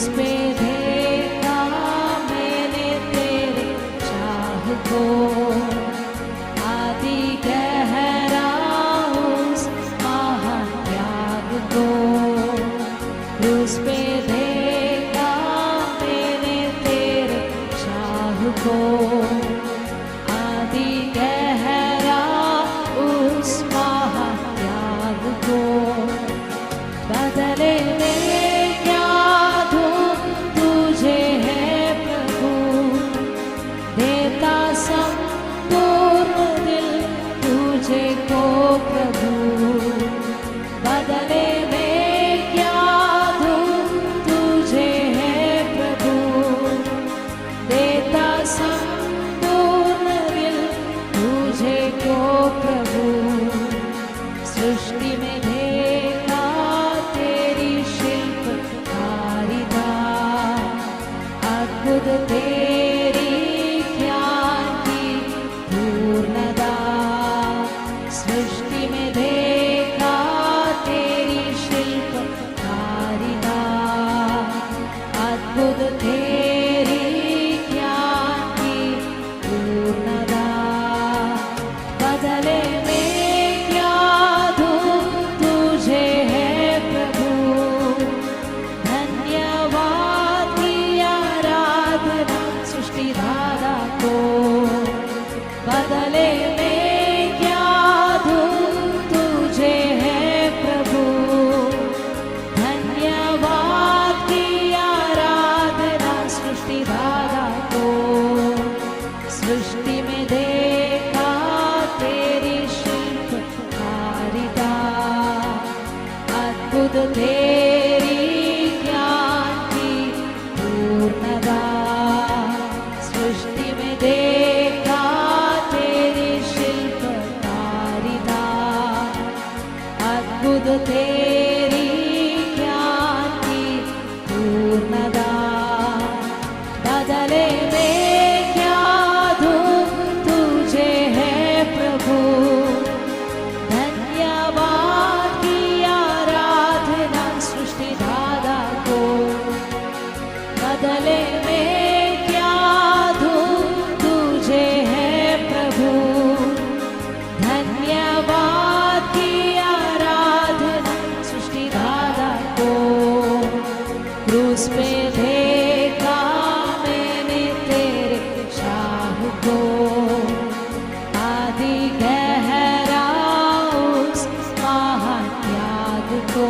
क्रूस पे देखा मैंने तेरे चाह को, आदि गहरा उस महान त्याग को। क्रूस पे देखा मैंने तेरे चाह को, आदि गहरा उस महान त्याग को। बदले में क्या दूं तुझे है प्रभु, देता संपूर्ण दिल तुझे को प्रभु। बदले में क्या दूं तुझे है प्रभु, देता संपूर्ण दिल तुझे को प्रभु। सृष्टि में देखा तेरी शिल्पकारिता, अद्भुत तेरी ज्ञान की पूर्णता। सृष्टि में देखा तेरी शिल्पकारिता, अद्भुत तेरी ज्ञान की पूर्णता। बदले में क्या दूं तुझे है प्रभु, धन्यवाद की आराधना सृष्टिदाता को। बदले में क्या दूं तुझे है प्रभु, धन्यवाद की आराधना सृष्टिदाता को। सृष्टि में देखा तेरी शिल्पकारिता, अद्भुत तेरी ज्ञान की पूर्णता। सृष्टि में देखा तेरी शिल्पकारिता, अद्भुत तेरी ज्ञान की पूर्णता। बदले में क्या दूं तुझे है प्रभु, धन्यवाद की आराधना सृष्टिदाता को। बदले में क्या दूं तुझे है प्रभु, धन्यवाद की आराधना सृष्टिदाता को। क्रूस पे देखा मैंने तेरे चाह को, आदि गहरा उस महान त्याग को।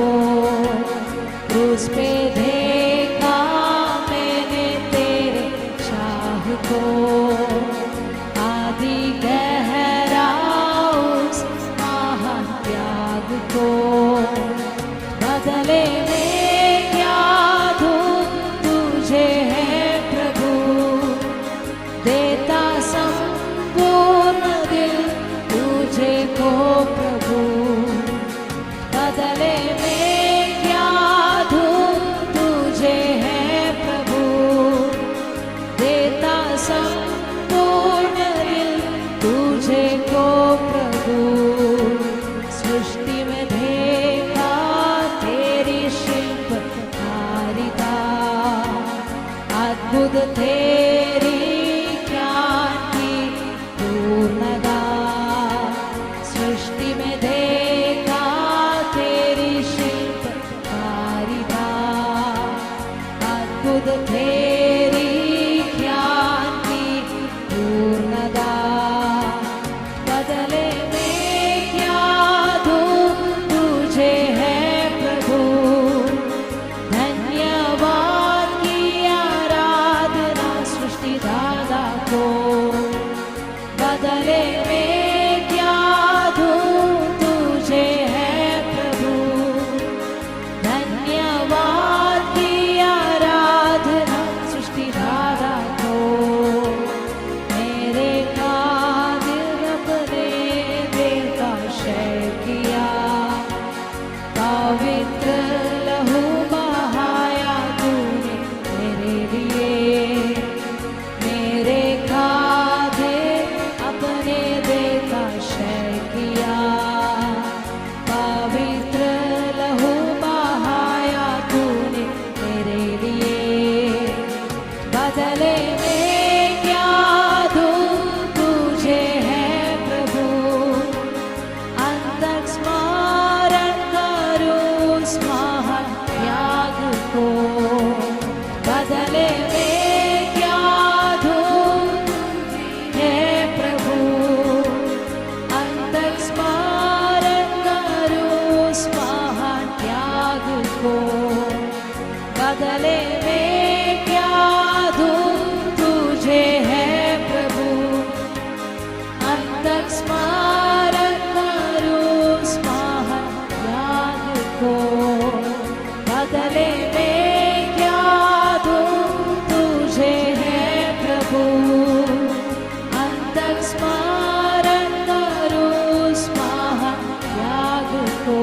क्रूस पे देखा मैंने तेरे चाह को, आदि गहरा उस महान त्याग को। बदले में क्या दूं तुझे है प्रभु, देता संपूर्ण दिल तुझे को प्रभु। बदले में क्या दूं तुझे है प्रभु, देता संपूर्ण दिल तुझे को प्रभु। सृष्टि में देखा तेरी शिल्पकारिता, अद्भुत तेरी ज्ञान की पूर्णता। सृष्टि में देखा तेरी शिल्पकारिता, अद्भुत तेरी ज्ञान की पूर्णता। बदले में क्या दूं तुझे है प्रभु, धन्यवाद की आराधना सृष्टिदाता को। बदले में क्या दूं तुझे है प्रभु, धन्यवाद की आराधना बदले में क्या दूं तुझे है प्रभु, अंतक स्मरण करूं उस महान याद को। बदले में क्या दूं तुझे है प्रभु, अंतक स्मरण करूं उस महान याद को।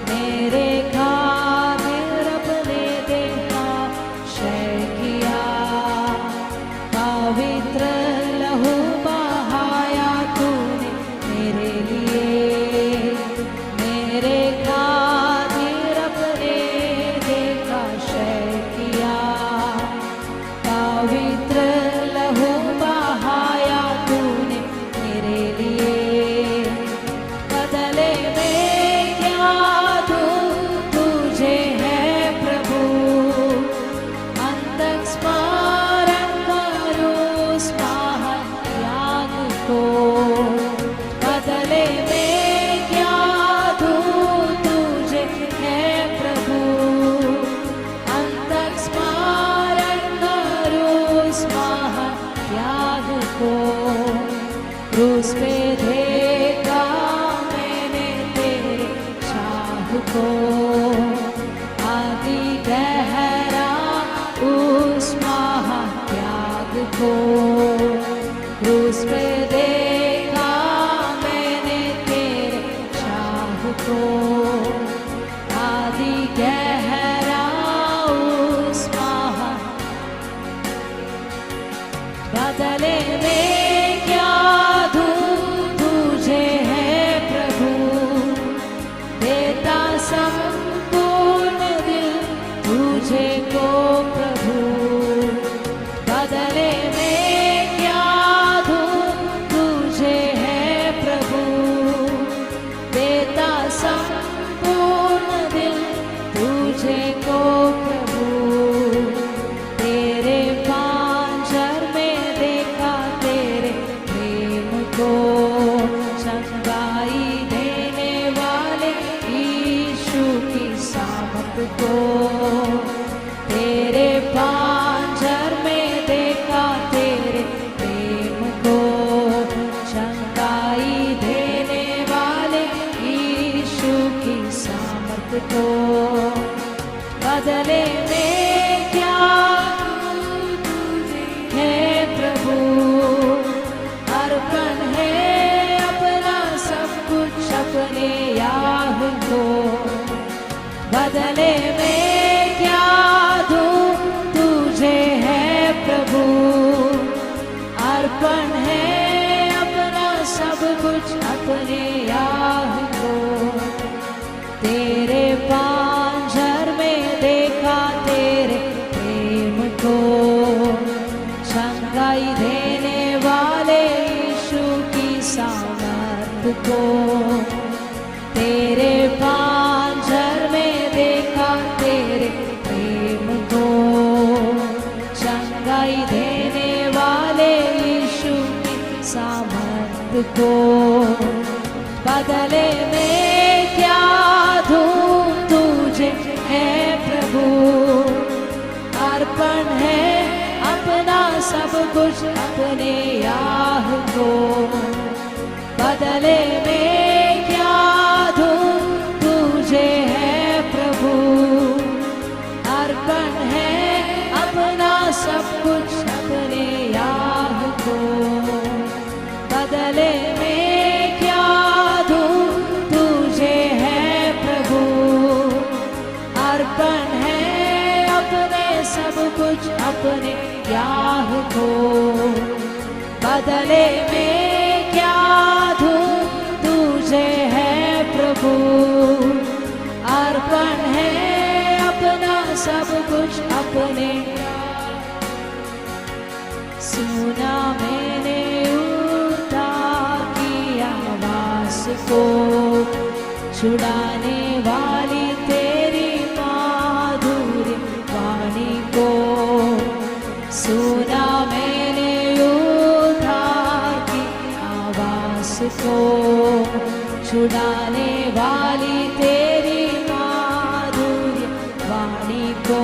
मेरे खातिर अपने देहा क्षय किया, पवित्र लहू बहाया तूने मेरे लिए। मेरे खातिर अपने देहा क्षय किया, पवित्र लहू बहाया तूने मेरे लिए। बदले में क्या दूं तुझे है प्रभु, अंतक स्मरण करूं उस महान याद को। बदले में क्या दूं तुझे है प्रभु, अंतक स्मरण करूं उस महान याद को। क्रूस पे देखा मैंने तेरे चाह को, आदि गहरा उस महात्याग को। क्रूस पे देखा मैंने तेरे चाह को, आदि गहरा उस महा। बदले में क्या दूं तुझे है प्रभु, देता संपूर्ण दिल तुझे को प्रभु। बदले में क्या दूं तुझे है प्रभु, देता संपूर्ण दिल तुझे को प्रभु। तेरे पांजर में देखा तेरे प्रेम को, चंगाई देने वाले यीशु की सामत को। तेरे पांजर में देखा तेरे प्रेम को, चंगाई देने वाले यीशु की सामत को। बदले में क्या दूं तुझे है प्रभु, अर्पण है अपना सब कुछ अपने याह को। बदले में क्या दूं तुझे है प्रभु, अर्पण है अपना सब कुछ अपने याह को। तेरे पांजर में देखा तेरे प्रेम को, चंगाई देने वाले यीशु की सामर्थ को। तेरे पांजर में देखा तेरे प्रेम को, चंगाई देने वाले यीशु की सामर्थ को। बदले में क्या दूं तुझे है प्रभु, अर्पण है अपना सब कुछ अपने याह को। बदले में क्या दूं तुझे है प्रभु, अर्पण है अपना सब कुछ अपने याह को। बदले में क्या दूं तुझे है प्रभु, अर्पण है अपने सब कुछ अपने याह को। बदले में क्या दूं तुझे है प्रभु, अर्पण है अपना सब कुछ अपने। सुना मैंने उद्धार की आवाज को, छुड़ाने वाली तेरी माधुर्य वाणी को। सुना मैंने उद्धार की आवाज को, छुड़ाने वाली तेरी माधुर्य वाणी को।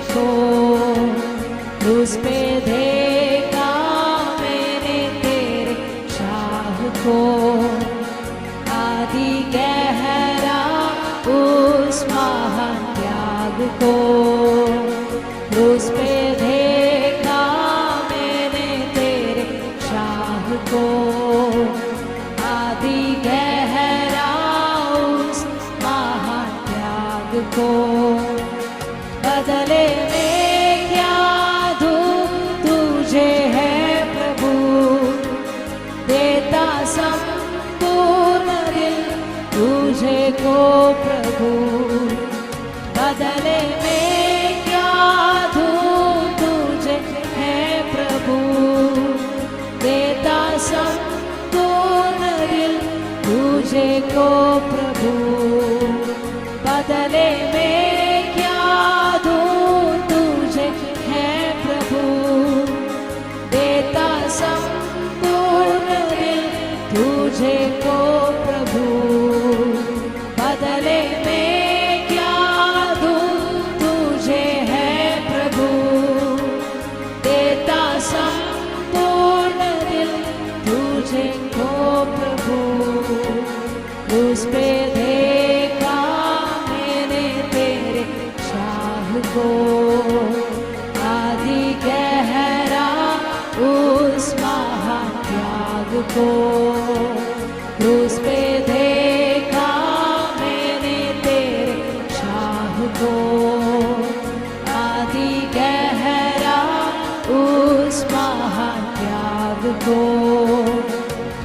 को, क्रूस पे देखा मैंने तेरे शाह को, आदि गहरा उस महान त्याग को, क्रूस पे देखा मैंने तेरे शाह को, आदि गहरा उस महान त्याग को। बदले में क्या दूं तुझे है प्रभु, देता संपूर्ण दिल तुझे को प्रभु। बदले में क्या दूं तुझे है प्रभु, देता संपूर्ण दिल तुझे को प्रभु। बदले में क्या दूं तुझे है प्रभु, देता संपूर्ण दिल तुझे को प्रभु। बदले में क्या दूं तुझे है प्रभु, देता संपूर्ण दिल तुझे को प्रभु। उस पे देखा मैंने तेरे शाह को, आदि गहरा उस महान त्याग को। क्रूस पे देखा मैंने तेरे शाह को, आदि गहरा उस महान त्याग को।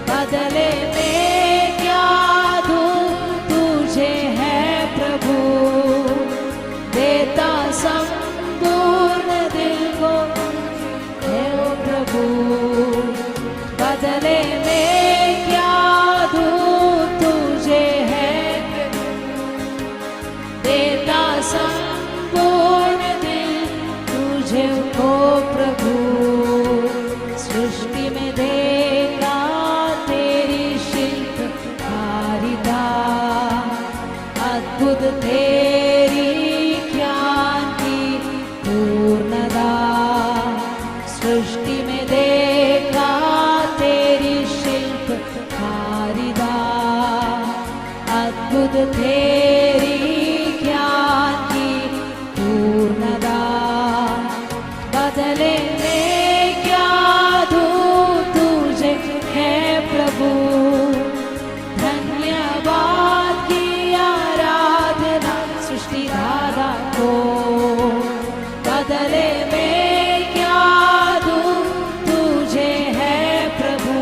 बदले में क्या दूं तुझे है प्रभु, देता संपूर्ण दिल को है ओ प्रभु। बदले में क्या दूं तुझे है प्रभु, देता संपूर्ण दिल तुझे को प्रभु। सृष्टि में देखा तेरी शिल्पकारिता, अद्भुत तेरी ज्ञान की पूर्णता। सृष्टि में देखा तेरी शिल्पकारिता, अद्भुत तेरी ज्ञान की पूर्णता। बदले में क्या दूं तुझे है प्रभु, धन्यवाद की आराधना सृष्टिदाता को। बदले में क्या दूं तुझे है प्रभु,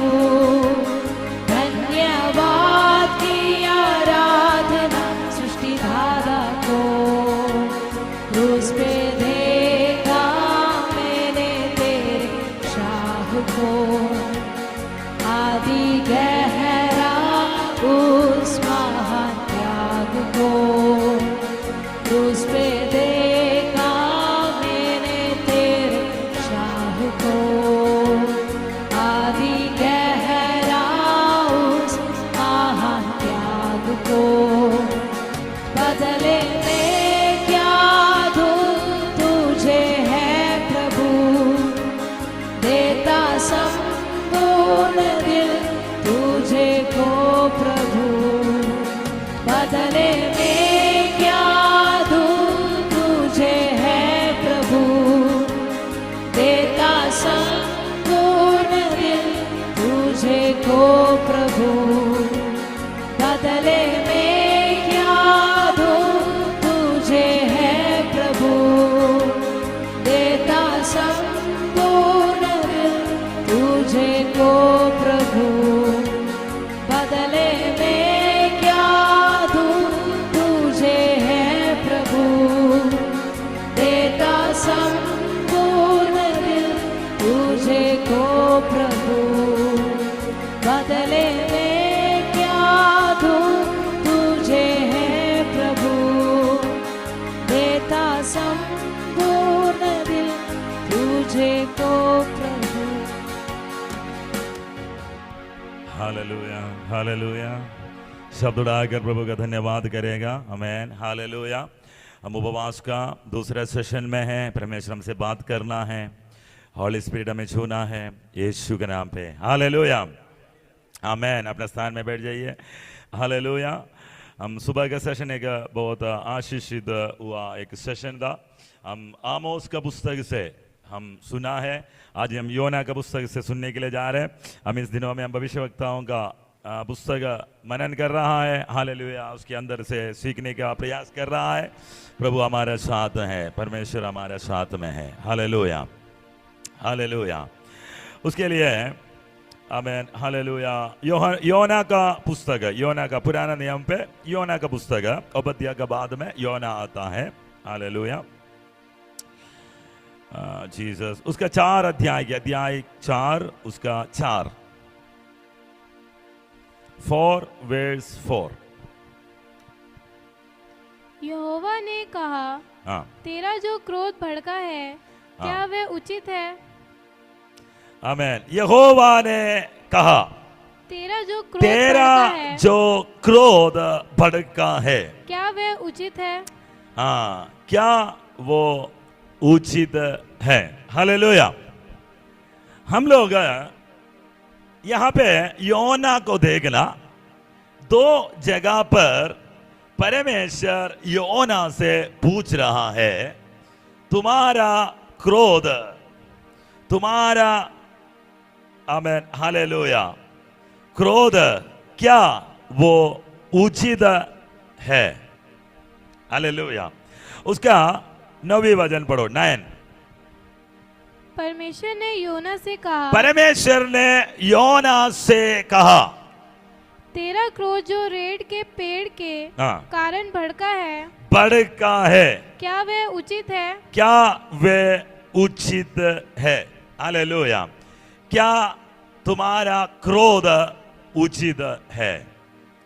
धन्यवाद की आराधना सृष्टिदाता को। क्रूस पे देखा मैंने तेरे शाह को, आदि गहरा उस महान त्याग को। क्रूस पे देखा मैंने तेरे शाह को, आदि गहरा उस महान त्याग को। बदले में क्या दूं तुझे है प्रभु, देता संपूर्ण दिल तुझे को प्रभु। बदले में क्या दूं तुझे है प्रभु, देता संपूर्ण दिल तुझे को प्रभु। बदले में क्या दूं तुझे है प्रभु, देता संपूर्ण दिल तुझे को प्रभु। बदले में क्या दूं तुझे है प्रभु, देता संपूर्ण दिल तुझे को प्रभु। बदले में क्या दूं तुझे है प्रभु, देता संपूर्ण दिल तुझे को प्रभु। Hallelujah hallelujah. शब्द उड़ाकर प्रभु का धन्यवाद करेगा। Amen hallelujah. हम उपवास का दूसरा सेशन में हैं। परमेश्वर हमसे बात करना है, हॉली स्पिरिट हमें छूना है, यीशु के नाम पे। हालेलुया, आमेन। अपने स्थान में बैठ जाइए। हालेलुया। हम सुबह का सेशन एक बहुत आशीषित हुआ एक सेशन था। हम आमोस का पुस्तक से हम सुना है, आज हम योना का पुस्तक से सुनने के लिए जा रहे हैं। हम इस दिनों में हम भविष्यवक्ताओं का पुस्तक मनन कर रहा है। हालेलुया, उसके अंदर से सीखने का प्रयास कर रहा है। प्रभु हमारे साथ है, परमेश्वर हमारे साथ में है। Hallelujah, hallelujah. उसके लिए आमेन, हालेलुया। योना का पुस्तक, योना का पुराना नियम पे योना का पुस्तक, ओबद्या का बाद में योना आता है। Hallelujah, Jesus. उसका 4 अध्याय, अध्याय 4, उसका 4, 4 verse 4। यहोवा ने कहा, तेरा जो क्रोध भड़का है, क्या वह उचित है? आमेन। यहोवा ने कहा, तेरा जो क्रोध भड़का है, क्या वह उचित है? क्या वो उचित है? हालेलुया। हम लोग यहाँ पे योना को देखना, 2 जगह पर परमेश्वर योना से पूछ रहा है, तुम्हारा क्रोध, तुम्हारा, आमेन, हालेलुया, क्रोध क्या वो उचित है? हालेलुया। उसका 9वीं वचन पढ़ो, 9। परमेश्वर ने योना से कहा, परमेश्वर ने योना से कहा, तेरा क्रोध जो रेड़ के पेड़ के कारण भड़का है, क्या वह उचित है? क्या वह उचित है? हालेलुया। क्या तुम्हारा क्रोध उचित है?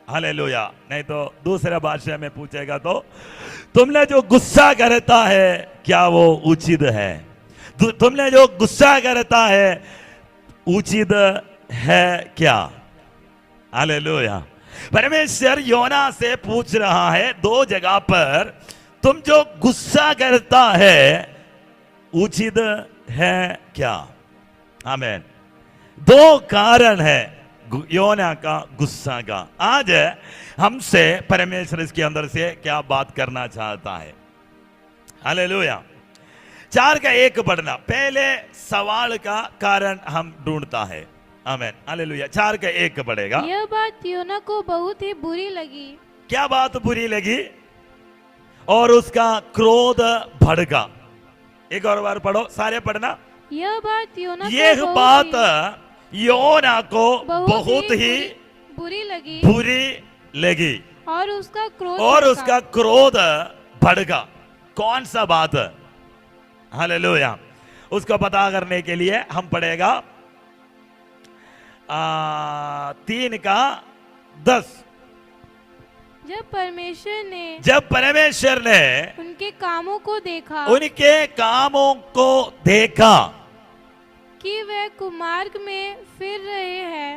हालेलुया। नहीं तो दूसरा भाषा में पूछेगा तो, तुमने जो गुस्सा करता है क्या वो उचित है? तुमने जो गुस्सा करता है उचित है क्या? हालेलुया। परमेश्वर योना से पूछ रहा है 2 जगह पर, तुम जो गुस्सा करता है उचित है क्या? आमेन। 2 कारण है योना का गुस्सा का। आज हमसे परमेश्वर इसके अंदर से क्या बात करना चाहता है? हालेलुया। 4 का 1 पढ़ना, पहले सवाल का कारण हम ढूंढता है। आमेन, हालेलुया। 4 का 1 पढ़ेगा। यह बात योना को बहुत ही बुरी लगी। क्या बात बुरी लगी? और उसका क्रोध भड़का। एक और बार पढ़ो, सारे पढ़ना। यह बात योना को बहुत ही बुरी लगी और उसका क्रोध भड़का। कौन सा बात? हालेलुया। उसको पता करने के लिए हम पढ़ेगा 3 का 10। जब परमेश्वर ने उनके कामों को देखा कि वे कुमार्ग में फिर रहे हैं।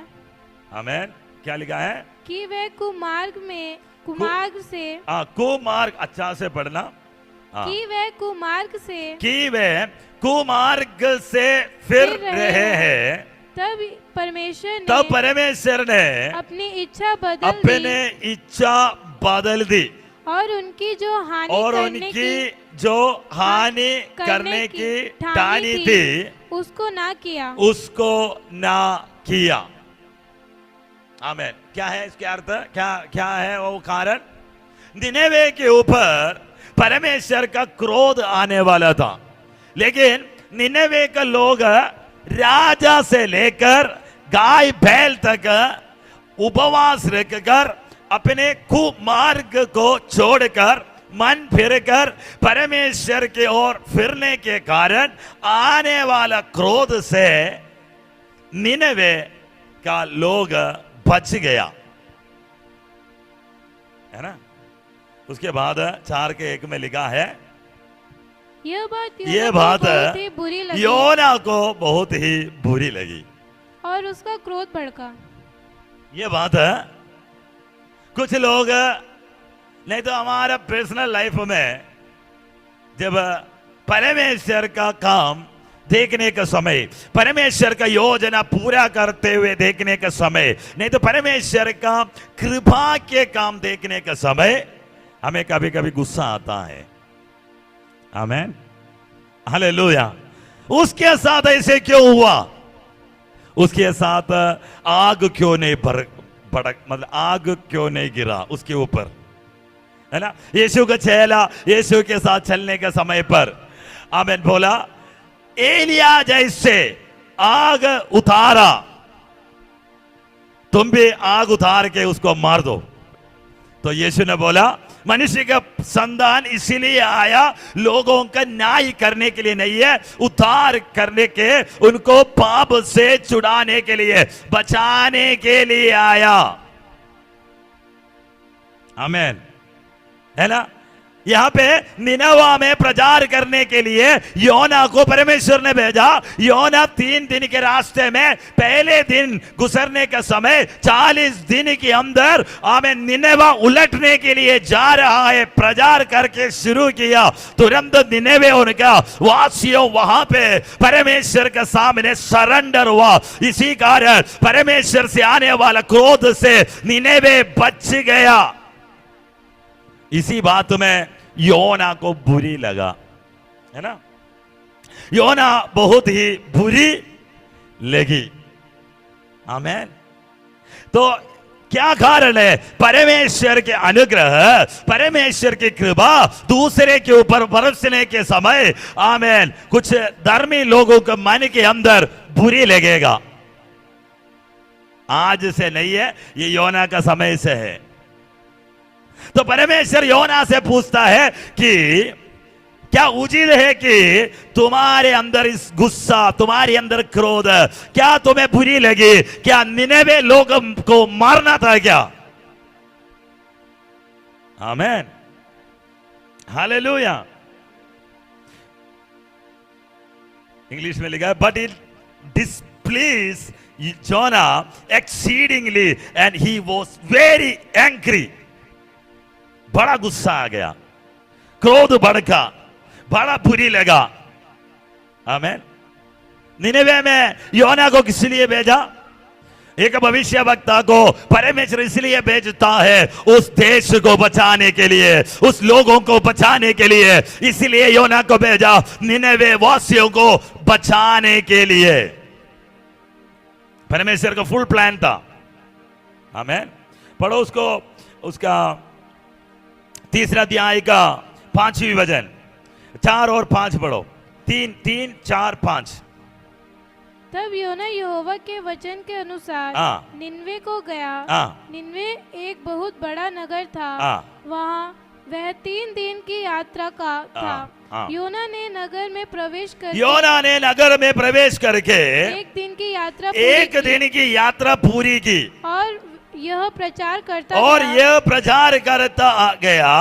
आमेन। क्या लिखा है? कि वे कुमार्ग से कुमार्ग, अच्छा से पढ़ना। कि वे कुमार्ग से फिर रहे हैं। तब परमेश्वर ने अपनी इच्छा बदल दी और उनकी जो हानि करने की ठानी थी उसको ना किया। आमेन। क्या है इसके अर्थ? क्या है वो कारण? निनेवे के ऊपर परमेश्वर का क्रोध आने वाला था, लेकिन निनेवे का लोग राजा से लेकर गाय बैल तक उपवास रखकर अपने कुमार्ग को छोड़कर मन फिरकर परमेश्वर की ओर फिरने के कारण आने वाला क्रोध से निनेवे का लोग बच गया, है ना। उसके बाद 4 के 1 में लिखा है, यह बात योना को बहुत ही बुरी लगी और उसका क्रोध भड़का। ये बात है, कुछ लोग नहीं तो हमारा पर्सनल लाइफ में जब परमेश्वर का काम देखने का समय, परमेश्वर का योजना पूरा करते हुए देखने का समय, नहीं तो परमेश्वर का कृपा के काम देखने का समय, हमें कभी कभी गुस्सा आता है। आमेन, हालेलुया। उसके साथ ऐसे क्यों हुआ? उसके साथ आग क्यों नहीं भड़क, मतलब आग क्यों नहीं गिरा उसके ऊपर, है ना? यीशु का चेला यीशु के साथ चलने के समय पर आमेन बोला, एलिया जैसे आग उतारा, तुम भी आग उतार के उसको मार दो। तो यीशु ने बोला, मनुष्य का संतान इसीलिए आया, लोगों का न्याय करने के लिए नहीं है, उद्धार करने के, उनको पाप से छुड़ाने के लिए, बचाने के लिए आया। आमेन, है ना? यहां पे निनवा में प्रचार करने के लिए योना को परमेश्वर ने भेजा। योना 3 दिन के रास्ते में पहले दिन गुजरने का समय 40 दिन के अंदर आमेन निनवा उलटने के लिए जा रहा है। प्रचार करके शुरू किया, तुरंत निनवे उनका वासियों वहां पे परमेश्वर के सामने सरेंडर हुआ। इसी कारण परमेश्वर से आने वाला क्रोध से निनवे बच गया। इसी बात में योना को बुरी लगा, है ना? योना बहुत ही बुरी लगी। आमेन। तो क्या कारण है? परमेश्वर के अनुग्रह, परमेश्वर की कृपा दूसरे के ऊपर बरसने के समय आमेन कुछ धर्मी लोगों के मन के अंदर बुरी लगेगा। आज से नहीं है, ये योना का समय से है। तो परमेश्वर योना से पूछता है कि क्या उचित है कि तुम्हारे अंदर इस गुस्सा, तुम्हारे अंदर क्रोध, क्या तुम्हें बुरी लगी? क्या निनवे लोगों को मारना था क्या? आमेन, हालेलुया। इंग्लिश में लिखा है, but it displease Jonah exceedingly and he was very angry. बड़ा गुस्सा आ गया, क्रोध भड़का, बड़ा बुरी लगा। आमेन। निनवे में योना को किस लिए भेजा? एक भविष्यवक्ता को परमेश्वर इसलिए भेजता है, उस देश को बचाने के लिए, उस लोगों को बचाने के लिए। इसलिए योना को भेजा, निनवे वासियों को बचाने के लिए। परमेश्वर का फुल प्लान था। आमेन। पढ़ो उसको, उसका 3 अध्याय का 5वीं वचन, 4 और 5 पढ़ो। 3, 4, 5। तब योना यहोवा के वचन के अनुसार निनवे को गया। निनवे एक बहुत बड़ा नगर था। वहाँ वह 3 दिन की यात्रा का था। योना ने नगर में प्रवेश करके 1 दिन की यात्रा पूरी की और यह प्रचार करता गया।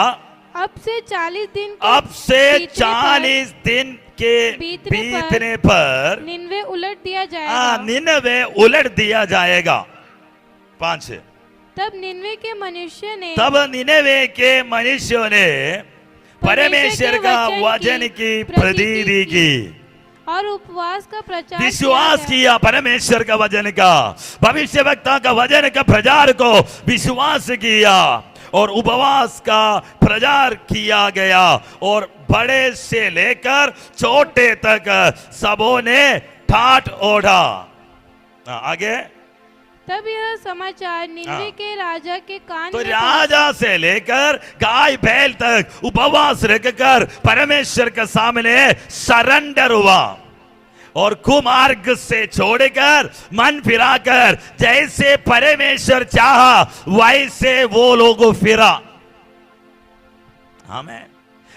अब से 40 दिन के बीतने पर निनवे उलट दिया जाएगा। निनवे उलट दिया जाएगा। 5। तब निनवे के मनुष्यों ने परमेश्वर का वचन की प्रतीति की और उपवास का प्रचार, विश्वास किया। परमेश्वर का वचन का, भविष्यवक्ता का वचन का प्रचार को विश्वास किया और उपवास का प्रचार किया गया। और बड़े से लेकर छोटे तक सबों ने ठाठ ओढ़ा। आगे। तब यह समाचार निनवे के राजा के कान तो राजा से लेकर गाय बैल तक उपवास रखकर परमेश्वर के सामने सरेंडर हुआ और कुमार्ग से छोड़कर मन फिराकर जैसे परमेश्वर चाहा वैसे वो लोग फिरा। आमीन।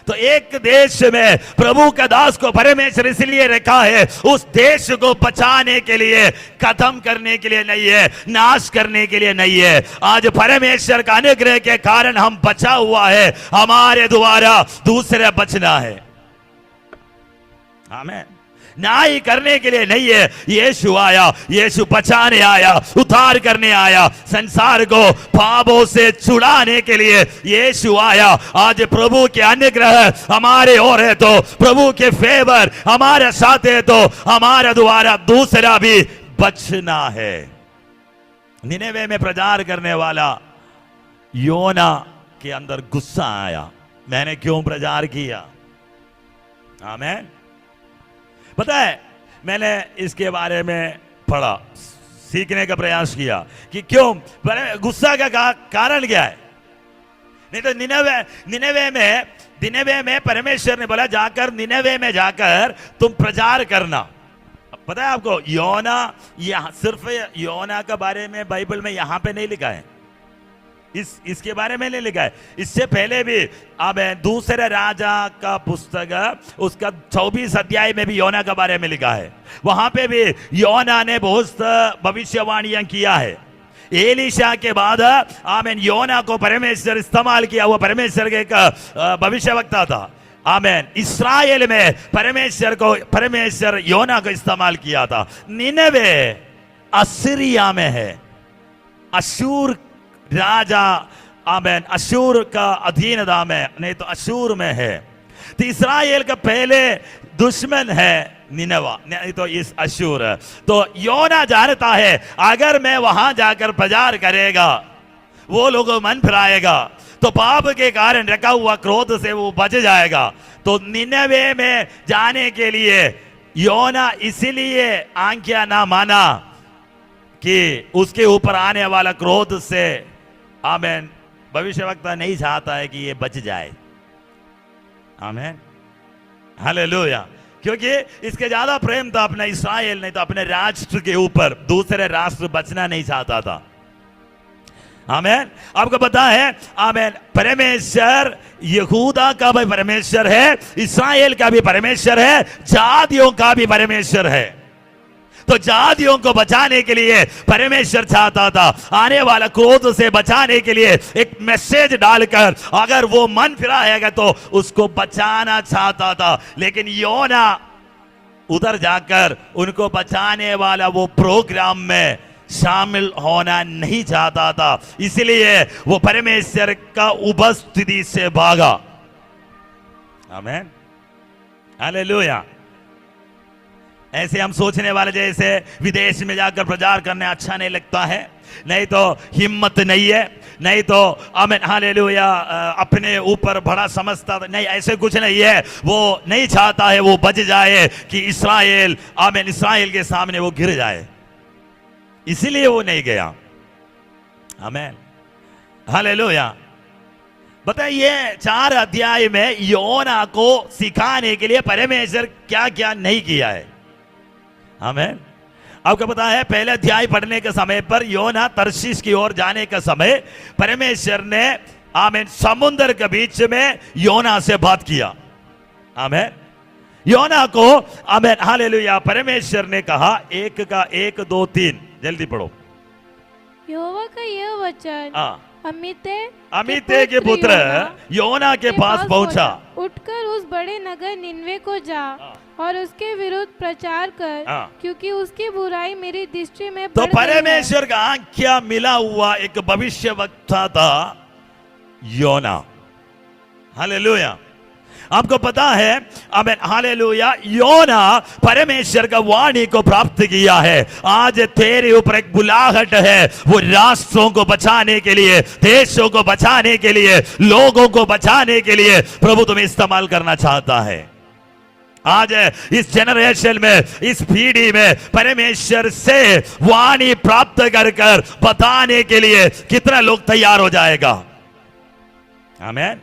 तो एक देश में प्रभु का दास को परमेश्वर इसलिए रखा है, उस देश को बचाने के लिए, खत्म करने के लिए नहीं है, नाश करने के लिए नहीं है। आज परमेश्वर का अनुग्रह के कारण हम बचा हुआ है, हमारे द्वारा दूसरे बचना है। आमीन। न्याय करने के लिए नहीं है। यीशु आया, यीशु बचाने आया, उद्धार करने आया, संसार को पापों से छुड़ाने के लिए यीशु आया। आज प्रभु के अनुग्रह हमारे ओर है तो, प्रभु के फेवर हमारे साथ है तो हमारे द्वारा दूसरा भी बचना है। निनेवे में प्रचार करने वाला योना के अंदर गुस्सा आया, मैंने क्यों प्रचार किया? आमीन। पता है, मैंने इसके बारे में पढ़ा, सीखने का प्रयास किया कि क्यों गुस्सा का कारण क्या है। नहीं तो निनेवे में परमेश्वर ने बोला जाकर निनेवे में जाकर तुम प्रचार करना। पता है आपको, योना, यहां सिर्फ योना के बारे में बाइबल में यहां पे नहीं लिखा है, इसके बारे में नहीं लिखा है। इससे पहले भी अब दूसरे राजा का पुस्तक उसका 24 अध्याय में भी योना के बारे में लिखा है। वहां पे भी योना ने बहुत भविष्यवाणियां किया है। एलीशा के बाद आमीन योना को परमेश्वर इस्तेमाल किया, वो परमेश्वर के एक भविष्यवक्ता था। आमीन। इस्राएल में परमेश्वर योना को इस्तेमाल किया था। निनेवे असीरिया में है, अशूर राजा, आमीन, अशूर का अधीनता में, नहीं तो अशूर में है। तो इस्राएल का पहले दुश्मन है निनेवा, नहीं तो इस अशूर। तो योना जानता है अगर मैं वहां जाकर प्रचार करेगा, वो लोगों को मन फिराएगा, तो पाप के कारण रखा हुआ क्रोध से वो बच जाएगा। तो निनेवे में जाने के लिए योना इसलिए आज्ञा ना माना कि उसके ऊपर आने वाला क्रोध से, आमीन, भविष्यवक्ता नहीं चाहता है कि ये बच जाए। आमीन, हालेलुया। क्योंकि इसके ज्यादा प्रेम था अपने इस्राएल, नहीं तो अपने राष्ट्र के ऊपर, दूसरे राष्ट्र बचना नहीं चाहता था। आमीन। आपको पता है, आमीन, परमेश्वर यहूदा का भी परमेश्वर है, इस्राएल का भी परमेश्वर है, जातियों का भी परमेश्वर है। तो जातियों को बचाने के लिए परमेश्वर चाहता था, आने वाला क्रोध से बचाने के लिए एक मैसेज डालकर अगर वो मन फिराएगा तो उसको बचाना चाहता था। लेकिन योना उधर जाकर उनको बचाने वाला वो प्रोग्राम में शामिल होना नहीं चाहता था, इसलिए वो परमेश्वर का उपस्थिति से भागा। आमीन, हालेलुया। ऐसे हम सोचने वाले जैसे विदेश में जाकर प्रचार करने अच्छा नहीं लगता है, नहीं तो हिम्मत नहीं है, नहीं तो आमीन, हालेलुया, अपने ऊपर बड़ा समझता, नहीं, ऐसे कुछ नहीं है। वो नहीं चाहता है वो बच जाए कि इस्राएल, आमीन, इस्राएल के सामने वो गिर जाए, इसीलिए वो नहीं गया। आमीन, हालेलुया। बताइए 4 अध्याय में योना को सिखाने के लिए परमेश्वर क्या क्या नहीं किया है। आमीन। आपको पता है, पहले अध्याय पढ़ने के समय पर योना तर्शीश की ओर जाने का समय परमेश्वर ने, आमीन, समुद्र के बीच में योना से बात किया। आमीन। योना को, आमीन, हालेलुया, परमेश्वर ने कहा 1 का 1 2 3, जल्दी पढ़ो। यहोवा का यह वचन अमित्ते के पुत्र योना के पास पहुंचा। उठकर उस बड़े नगर निनवे को जा और उसके विरुद्ध प्रचार कर, क्योंकि उसकी बुराई मेरी दृष्टि में तो बढ़ गई है। परमेश्वर का आज्ञा मिला हुआ एक भविष्यवक्ता था योना। हालेलुया। आपको पता है, आमीन, हालेलुया, योना परमेश्वर का वाणी को प्राप्त किया है। आज तेरे ऊपर एक बुलाहट है, वो राष्ट्रों को बचाने के लिए, देशों को बचाने के लिए, लोगों को बचाने के लिए प्रभु तुम्हें इस्तेमाल करना चाहता है। आज इस जनरेशन में, इस पीढ़ी में परमेश्वर से वाणी प्राप्त कर कर बताने के लिए कितना लोग तैयार हो जाएगा। आमीन।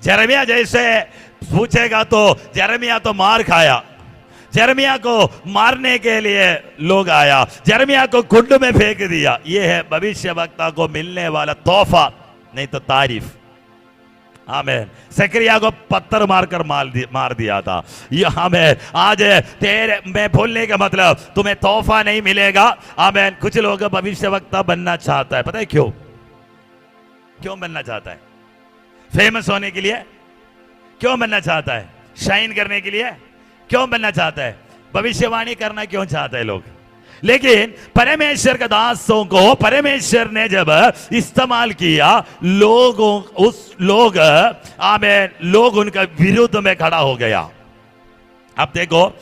यिर्मयाह जैसे पूछेगा तो यिर्मयाह तो मार खाया, यिर्मयाह को मारने के लिए लोग आया, यिर्मयाह को कुंड में फेंक दिया। ये है भविष्यवक्ता को मिलने वाला तोहफा, नहीं तो तारीफ। आमीन। जकरिया को पत्थर मारकर मार दिया था। यहाँ में आज तेरे में बोलने का मतलब तुम्हें तोहफा नहीं मिलेगा। आमीन। कुछ लोग भविष्यवक्ता बनना चाहता है, पता है क्यों? क्यों बनना चाहता है? फेमस होने के लिए? क्यों बनना चाहता है? शाइन करने के लिए? क्यों बनना चाहता है? भविष्यवाणी करना क्यों चाहते हैं लोग? लेकिन परमेश्वर के दासों को परमेश्वर ने जब इस्तेमाल किया, लोग उनका विरुद्ध में खड़ा हो गया। अब देखो,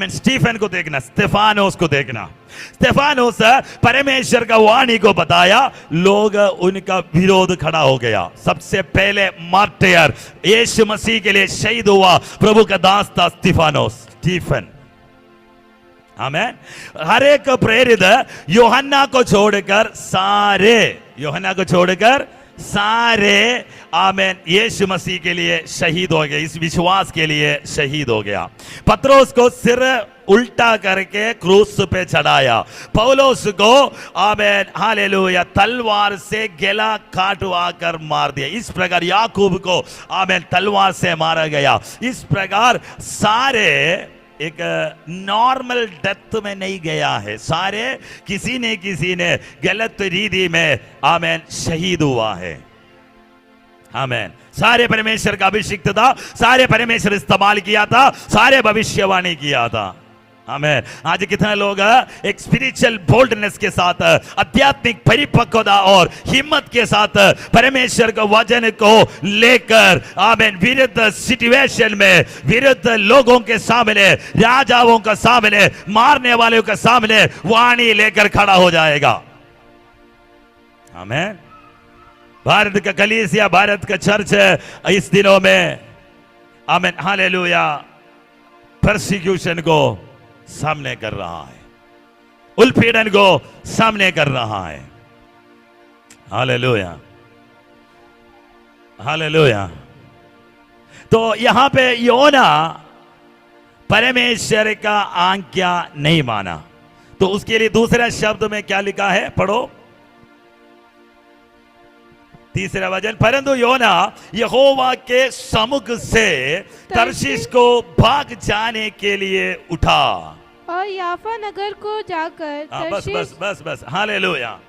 स्टीफन को देखना, स्तेफानोस को देखना। स्तेफानोस परमेश्वर का वाणी को बताया, लोग उनका विरोध खड़ा हो गया। सबसे पहले मार्टियर यीशु मसीह के लिए शहीद हुआ प्रभु का दास था स्टीफन। आमेन। हर एक प्रेरित यूहन्ना को छोड़कर सारे आमेन यीशु मसीह के लिए शहीद हो गए, इस विश्वास के लिए शहीद हो गया। पत्रोस को सिर उल्टा करके क्रूस पे चढ़ाया। पौलुस को आमेन हालेलुया तलवार से गला काटवा कर मार दिया। इस प्रकार याकूब को आमेन तलवार से मारा गया। इस प्रकार सारे एक नॉर्मल डेथ में नहीं गया है, सारे किसी ने गलत रीति में आमेन शहीद हुआ है। आमेन। सारे परमेश्वर का अभिषिक्त था, सारे परमेश्वर इस्तेमाल किया था, सारे भविष्यवाणी किया था। आमेन। आज कितने लोग एक स्पिरिचुअल बोल्डनेस के साथ, आध्यात्मिक परिपक्वता और हिम्मत के साथ परमेश्वर के वचन को लेकर आमेन विरुद्ध सिचुएशन में, विरुद्ध लोगों के सामने, राजाओं के सामने, मारने वालों के सामने वाणी लेकर खड़ा हो जाएगा। आमेन। भारत का कलीसिया, भारत का चर्च इस दिनों में आमेन हालेलुया परसिक्यूशन को सामने कर रहा है, उत्पीड़न को सामने कर रहा है। Hallelujah hallelujah. तो यहां पे योना परमेश्वर का आज्ञा नहीं माना, तो उसके लिए दूसरा शब्द में क्या लिखा है, पढ़ो तीसरा वचन। परंतु योना यहोवा के समुख से तर्शीश को भाग जाने के लिए उठा और याफा नगर को जाकर बस हालेलुया।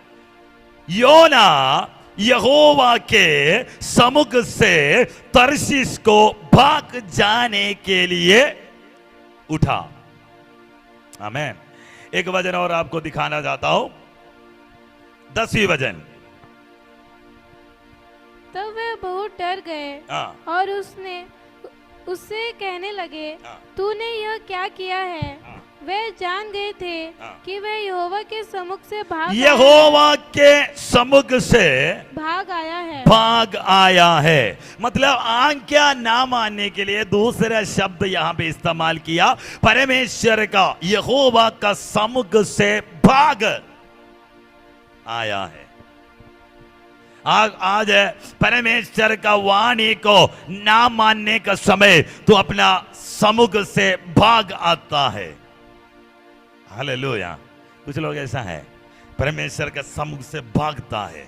योना यहोवा के समुख से तर्शीश को भाग जाने के लिए उठा। आमेन। एक वचन और आपको दिखाना चाहता हूं, 10वीं वचन। तब वे बहुत डर गए और उससे कहने लगे, तूने यह क्या किया है? वे जान गए थे कि वह यहोवा के समुख से भाग आया है। मतलब आज्ञा ना मानने के लिए दूसरा शब्द यहां पे इस्तेमाल किया, परमेश्वर का यहोवा का समुख से भाग आया है। आज परमेश्वर का वाणी को ना मानने का समय तो अपना समुख से भाग आता है। हालेलुया। कुछ लोग ऐसा है, परमेश्वर का समुख से भागता है,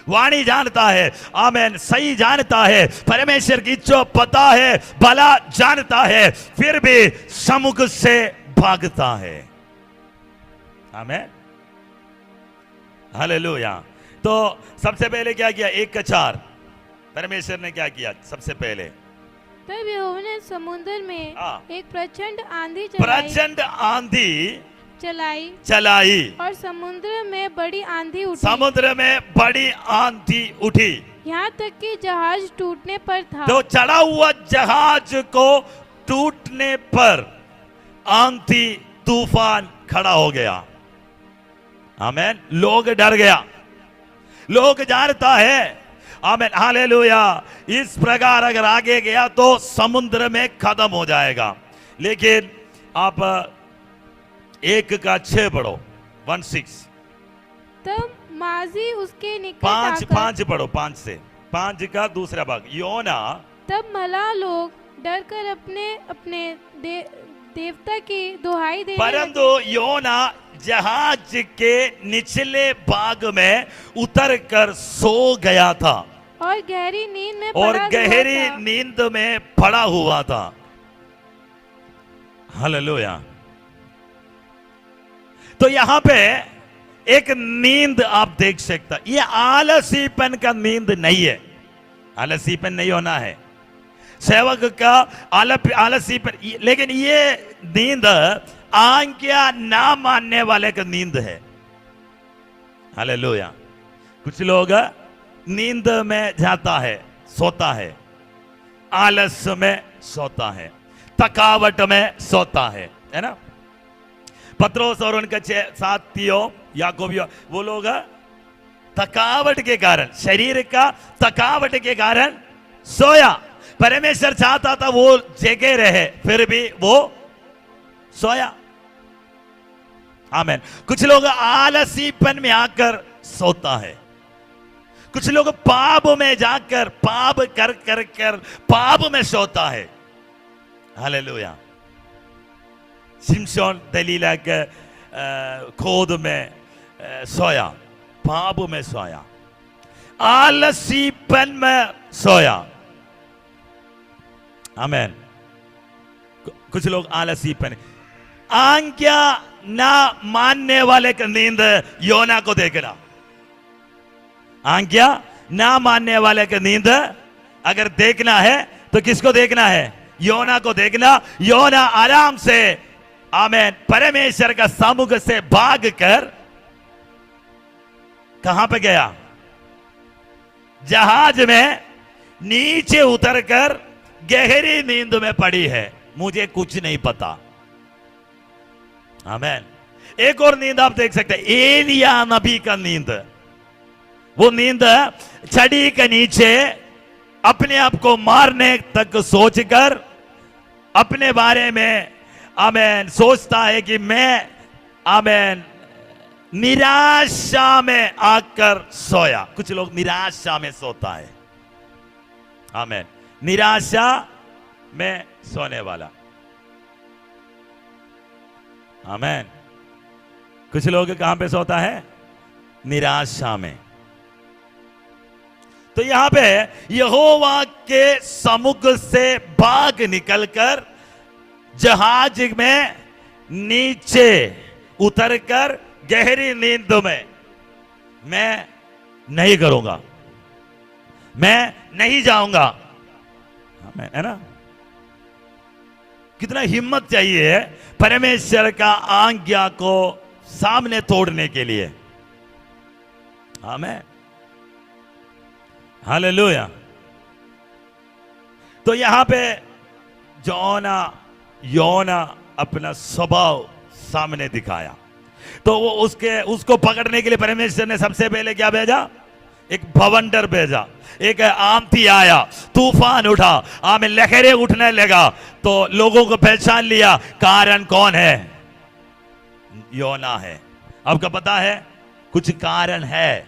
वाणी जानता है, आमेन सही जानता है, परमेश्वर की इच्छा पता है, भला जानता है, फिर भी समुख से भागता है। Amen hallelujah. तो सबसे पहले क्या किया? 1:4 परमेश्वर ने क्या किया? सबसे पहले तब यहोवा ने समुद्र में एक प्रचंड आंधी चलाई और समुद्र में बड़ी आंधी उठी, यहाँ तक कि जहाज टूटने पर था। तो चढ़ा हुआ जहाज को टूटने पर आंधी तूफान खड़ा हो गया। आमेन। लोग डर गया, लोग जानता है आमेन हालेलुया इस प्रकार अगर आगे गया तो समुद्र में खत्म हो जाएगा। लेकिन आप 1:6 पढ़ो, 1:6। तब माजी उसके निकट 5 पढ़ो, 5 से 5 का दूसरा भाग। योना तब मलाह लोग डरकर अपने देवता की दुहाई देने लगे। परंतु योना जहाज के निचले भाग में उतरकर सो गया था और गहरी नींद में पड़ा हुआ था। हालेलुया। तो यहां पे एक नींद आप देख सकते, ये आलसीपन का नींद नहीं है, आलसीपन नहीं होना है सेवक का आलसीपन, लेकिन ये नींद आज्ञा ना मानने वाले का नींद है। हालेलुया। कुछ लोग नींद में जाता है, सोता है, आलस में सोता है, थकावट में सोता है ना। पत्रोस और उनके साथियों याकूबियों, वो लोग थकावट के कारण, शरीर का थकावट के कारण सोया। परमेश्वर चाहता था वो जगे रहे, फिर भी वो सोया। आमीन। कुछ लोग आलसीपन में आकर सोता है, कुछ लोग पाप में जाकर पाप कर कर कर पाप में सोता है। हालेलुया। शिमशोन दलीला के खोद में सोया, पाप में सोया, आलसीपन में सोया। आमीन। कुछ लोग आलसीपन, आज्ञा ना मानने वाले का नींद योना को देखना। आज्ञा ना मानने वाले का नींद अगर देखना है तो किसको देखना है? योना को देखना। योना आराम से, आमीन, परमेश्वर का समुख से भाग कर कहां पे गया? जहाज में नीचे उतरकर गहरी नींद में पड़ी है, मुझे कुछ नहीं पता। आमीन। एक और नींद आप देख सकते हैं, एलिया नबी का नींद। वो नींद छड़ी के नीचे अपने आप को मारने तक सोचकर अपने बारे में, आमीन, सोचता है कि मैं, आमीन, निराशा में आकर सोया। कुछ लोग निराशा में सोता है। आमीन। निराशा में सोने वाला। आमीन। कुछ लोग कहां पे सोता है? निराशा में। तो यहां पे यहोवा के समुख से भाग निकलकर जहाज में नीचे उतरकर गहरी नींद में, मैं नहीं करूंगा, मैं नहीं जाऊंगा। है ना? कितना हिम्मत चाहिए परमेश्वर का आज्ञा को सामने तोड़ने के लिए। आमीन। हालेलुया। तो यहां पे योना अपना स्वभाव सामने दिखाया, तो वो उसको पकड़ने के लिए परमेश्वर ने सबसे पहले क्या भेजा? एक भवंडर भेजा, एक आंधी आया, तूफान उठा, आमीन, लहरें उठने लगा। तो लोगों को पहचान लिया, कारण कौन है? योना है। आपको पता है कुछ कारण है,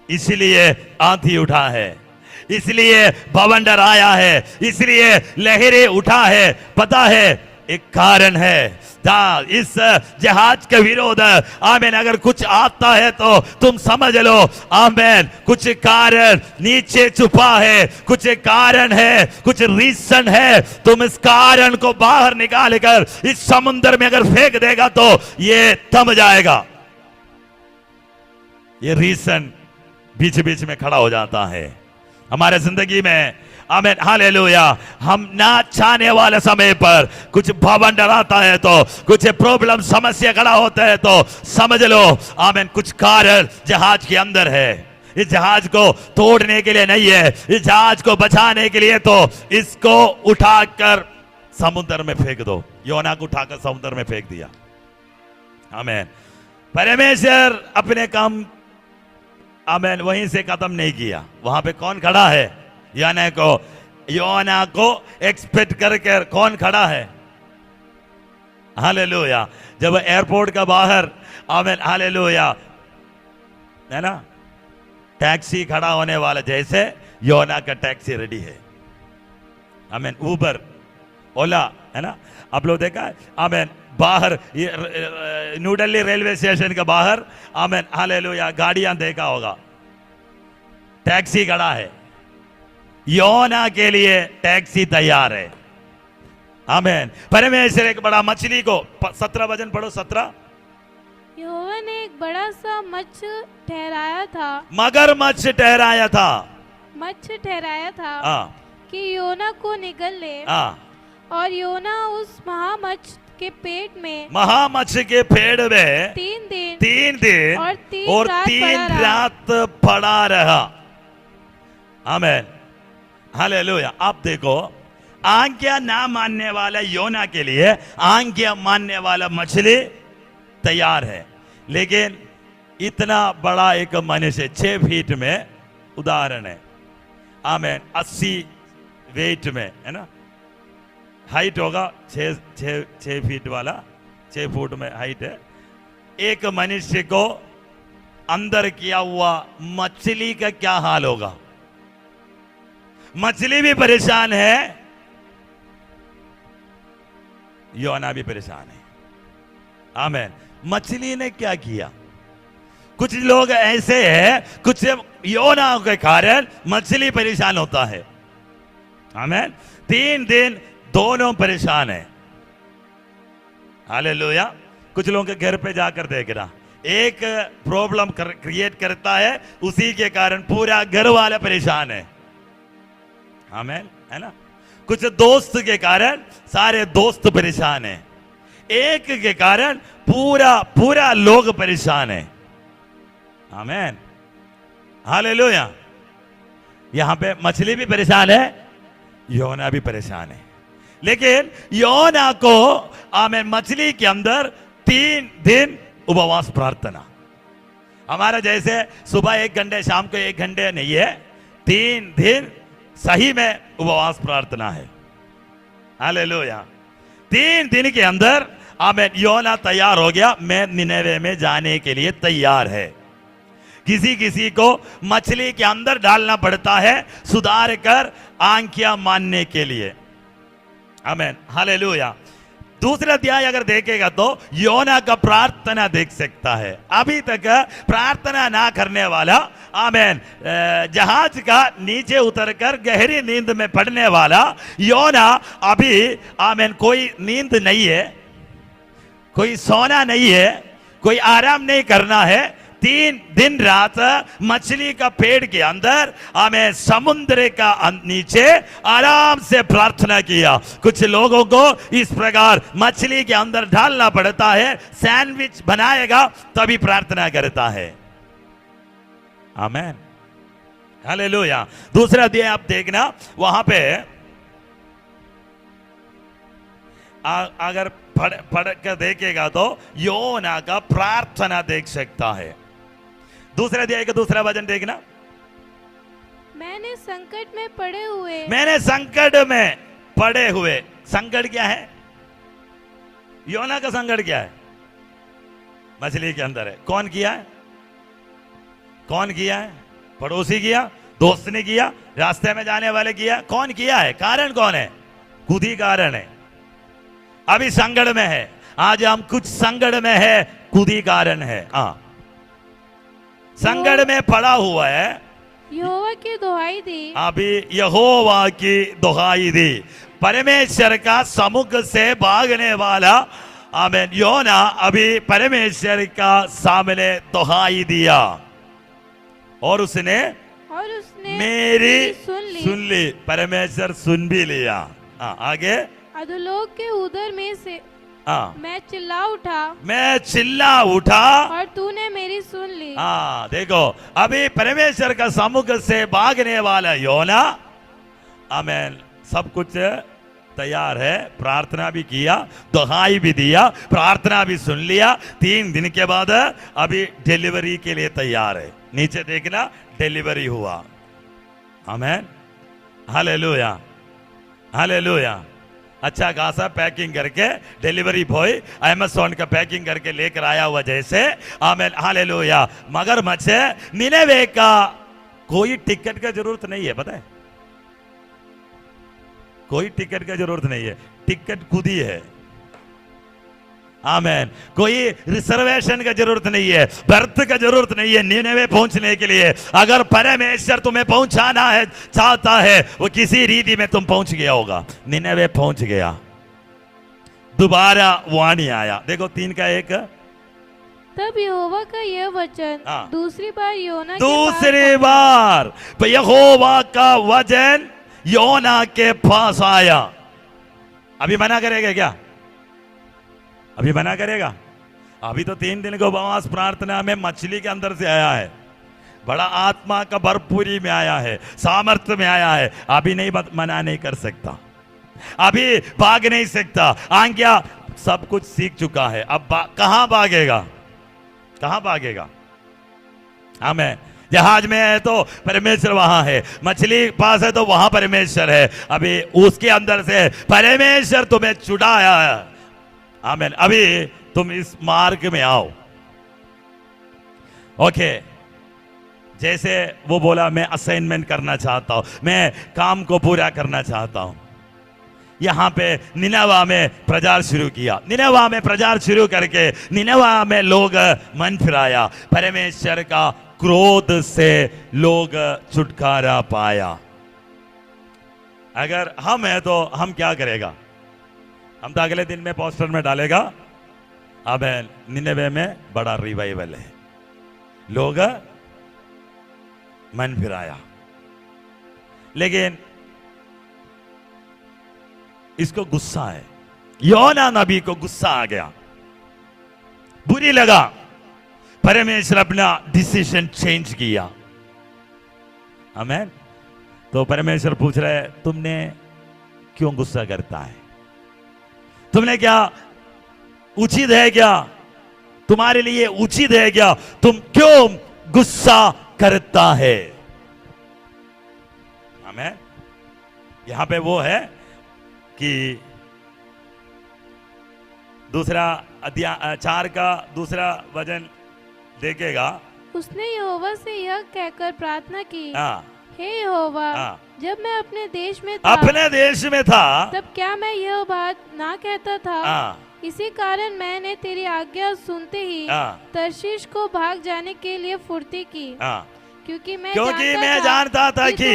इसलिए आंधी उठा है, इसलिए भवंडर आया है, इसलिए लहरें उठा है। पता है एक कारण है। इस जहाज के विरोध, आमीन, अगर कुछ आता है तो तुम समझ लो, आमीन, कुछ कारण नीचे छुपा है, कुछ कारण है, कुछ रीजन है। तुम इस कारण को बाहर निकाल कर इस समुद्र में अगर फेंक देगा तो ये थम जाएगा। ये रीजन बीच बीच में खड़ा हो जाता है हमारे जिंदगी में। आमीन। हालेलुया। हम ना चाहने वाले समय पर कुछ भवंडर आता है, तो कुछ प्रॉब्लम, समस्या खड़ा होता है, तो समझ लो, आमीन, कुछ कारण जहाज के अंदर है। इस जहाज को तोड़ने के लिए नहीं है, इस जहाज को बचाने के लिए। तो इसको उठाकर समुद्र में फेंक दो। योना को उठाकर समुद्र में फेंक दिया। आमीन। परमेश्वर अपने काम, आमीन, वहीं से खत्म नहीं किया। वहां पे कौन खड़ा है? योना को एक्सपेक्ट करके कौन खड़ा है? हालेलुया। जब एयरपोर्ट का बाहर, आमीन, हालेलुया, है ना, टैक्सी खड़ा होने वाला, जैसे योना का टैक्सी रेडी है। आमीन। उबर, ओला, है ना, आप लोग देखा है? आमीन। बाहर न्यू दिल्ली रेलवे स्टेशन के बाहर, आमीन, हालेलुया, गाड़ियां देखा होगा, टैक्सी खड़ा है। योना के लिए टैक्सी तैयार है। आमीन। परमेश्वर एक बड़ा मछली को, 17 वचन पढ़ो, 17। यहोवा ने एक बड़ा सा मच्छ ठहराया था, मगरमच्छ ठहराया था, मच्छ ठहराया था हाँ, कि योना को निगल ले। हाँ, और योना उस महामच्छ के पेट में महामच्छी के पेड़ में 3 दिन और और 3 3 रात पड़ा रहा। आमीन, हालेलुया। आप देखो, आज्ञा ना मानने वाला योना के लिए आज्ञा मानने वाला मछली तैयार है, लेकिन इतना बड़ा एक मनुष्य 6 फीट में, उदाहरण है, आमीन, 80 वेट में, है ना, हाइट होगा 6 फीट वाला, 6 फुट में हाइट है। एक मनुष्य को अंदर किया हुआ मछली का क्या हाल होगा? मछली भी परेशान है, योना भी परेशान है। आमीन। मछली ने क्या किया? कुछ लोग ऐसे हैं, कुछ योना के कारण मछली परेशान होता है। आमीन। 3 दिन दोनों परेशान है। हालेलुया। कुछ लोगों के घर पे जाकर देखना, एक प्रॉब्लम क्रिएट करता है, उसी के कारण पूरा घर वाला परेशान है। आमीन, है ना। कुछ दोस्त के कारण सारे दोस्त परेशान हैं, एक के कारण पूरा लोग परेशान है। आमीन, हालेलुया। यहां पे मछली भी परेशान है, योना भी परेशान है, लेकिन योना को आमीन मछली के अंदर 3 दिन उपवास प्रार्थना। हमारा जैसे सुबह 1 घंटे, शाम को 1 घंटे नहीं है, 3 दिन सही में उपवास प्रार्थना है। हालेलुया। 3 दिन के अंदर आमीन योना तैयार हो गया, मैं निनेवे में जाने के लिए तैयार है। किसी को मछली के अंदर डालना पड़ता है सुधार कर आज्ञा मानने के लिए। आमीन, हालेलुया। दूसरा अध्याय अगर देखेगा तो योना का प्रार्थना देख सकता है। अभी तक प्रार्थना ना करने वाला, आमीन, जहाज का नीचे उतरकर गहरी नींद में पड़ने वाला योना, अभी आमीन कोई नींद नहीं है, कोई सोना नहीं है, कोई आराम नहीं करना है। 3 दिन रात मछली का पेड़ के अंदर, हमें समुद्र का नीचे आराम से प्रार्थना किया। कुछ लोगों को इस प्रकार मछली के अंदर डालना पड़ता है, सैंडविच बनाएगा तभी प्रार्थना करता है। आमीन, हालेलुया। दूसरा अध्याय आप देखना, वहां पे अगर पढ़ कर देखेगा तो योना का प्रार्थना देख सकता है। दूसरा अध्याय का दूसरा वचन देखना, मैंने संकट में पड़े हुए, मैंने संकट में पड़े हुए। संकट क्या है? योना का संकट क्या है? मछली के अंदर है। कौन किया है? कौन किया है? पड़ोसी किया, दोस्त ने किया, रास्ते में जाने वाले किया, कौन किया है? कारण कौन है? खुद ही कारण है। अभी संकट में है, आज हम कुछ संकट में है, खुद ही कारण है। हाँ, संकट में पड़ा हुआ है, यहोवा की दुहाई दी, अभी यहोवा की दुहाई दी, परमेश्वर का समुख से भागने वाला आमीन योना अभी परमेश्वर का सामने दुहाई दिया और उसने मेरी सुन ली। परमेश्वर सुन भी लिया। आगे, अधोलोक के उदर में से मैं चिल्ला उठा और तूने मेरी सुन ली। देखो, अभी परमेश्वर का समुख से भागने वाला योना, आमीन, सब कुछ तैयार है, प्रार्थना भी किया, दुहाई भी दिया, प्रार्थना भी सुन लिया। 3 दिन के बाद अभी डिलीवरी के लिए तैयार है। नीचे देखना, डिलीवरी हुआ। आमीन, हालेलुया, हालेलुया। अच्छा खासा पैकिंग करके डिलीवरी बॉय अमेज़न का पैकिंग करके लेकर आया हुआ जैसे। आमीन, हालेलुया। मगरमच्छ निनेवे का कोई टिकट का जरूरत नहीं है, पता है? कोई टिकट का जरूरत नहीं है, टिकट खुद ही है। आमीन, कोई रिजर्वेशन का जरूरत नहीं है, बर्थ का जरूरत नहीं है निनेवे पहुंचने के लिए। अगर परमेश्वर तुम्हें पहुंचाना है, चाहता है, वो किसी रीति में तुम पहुंच गया होगा। निनेवे पहुंच गया, दोबारा वाणी आया। देखो 3 का 1। तब यहोवा का यह वचन दूसरी बार यहोवा का वचन योना के पास आया। अभी मना करेगा क्या? अभी मना करेगा? अभी तो 3 दिन का उपवास प्रार्थना में मछली के अंदर से आया है, बड़ा आत्मा का भरपूरी में आया है, सामर्थ्य में आया है। अभी नहीं मना नहीं कर सकता, अभी भाग नहीं सकता। आज्ञा सब कुछ सीख चुका है, अब कहां भागेगा? कहां भागेगा? हमें जहाज में है तो परमेश्वर वहां है, मछली पास है तो वहां परमेश्वर है। अभी उसके अंदर से परमेश्वर तुम्हें छुड़ाया है। आमीन। अभी तुम इस मार्ग में आओ। ओके, जैसे वो बोला मैं असाइनमेंट करना चाहता हूं, मैं काम को पूरा करना चाहता हूं। यहां पे निनवा में प्रचार शुरू किया, निनवा में प्रचार शुरू करके निनवा में लोग मन फिराया, परमेश्वर का क्रोध से लोग छुटकारा पाया। अगर हम है तो हम क्या करेगा? हम तो अगले दिन में पोस्टर में डालेगा, अब निनवे में बड़ा रिवाइवल है, लोग मन फिराया। लेकिन इसको गुस्सा है, योना नबी को गुस्सा आ गया, बुरी लगा। परमेश्वर अपना डिसीजन चेंज किया। आमीन। तो परमेश्वर पूछ रहे तुमने क्यों गुस्सा करता है? तुमने क्या उचित है क्या? तुम्हारे लिए उचित है क्या? तुम क्यों गुस्सा करता है? आमीन। यहां पे वो है कि दूसरा अध्याय 4 का दूसरा वचन देखेगा। उसने यहोवा से यह कहकर प्रार्थना की, हे यहोवा, जब मैं अपने देश में था तब क्या मैं यह बात ना कहता था? इसी कारण मैंने तेरी आज्ञा सुनते ही तर्शीश को भाग जाने के लिए फुर्ती की, क्योंकि मैं जानता था कि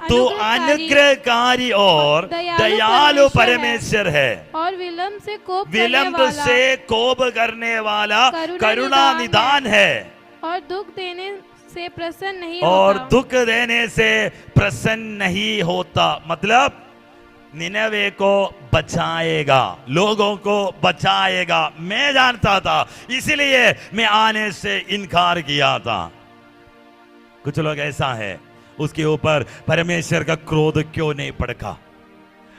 तू अनुग्रहकारी और दयालु परमेश्वर है, और विलंब से कोप करने वाला करुणा निदान है, और दुख देने से प्रसन्न नहीं होता। मतलब निनवे को बचाएगा, लोगों को बचाएगा। मैं जानता था, इसलिए मैं आने से इनकार किया था। कुछ लोग ऐसा है, उसके ऊपर परमेश्वर का क्रोध क्यों नहीं भड़का?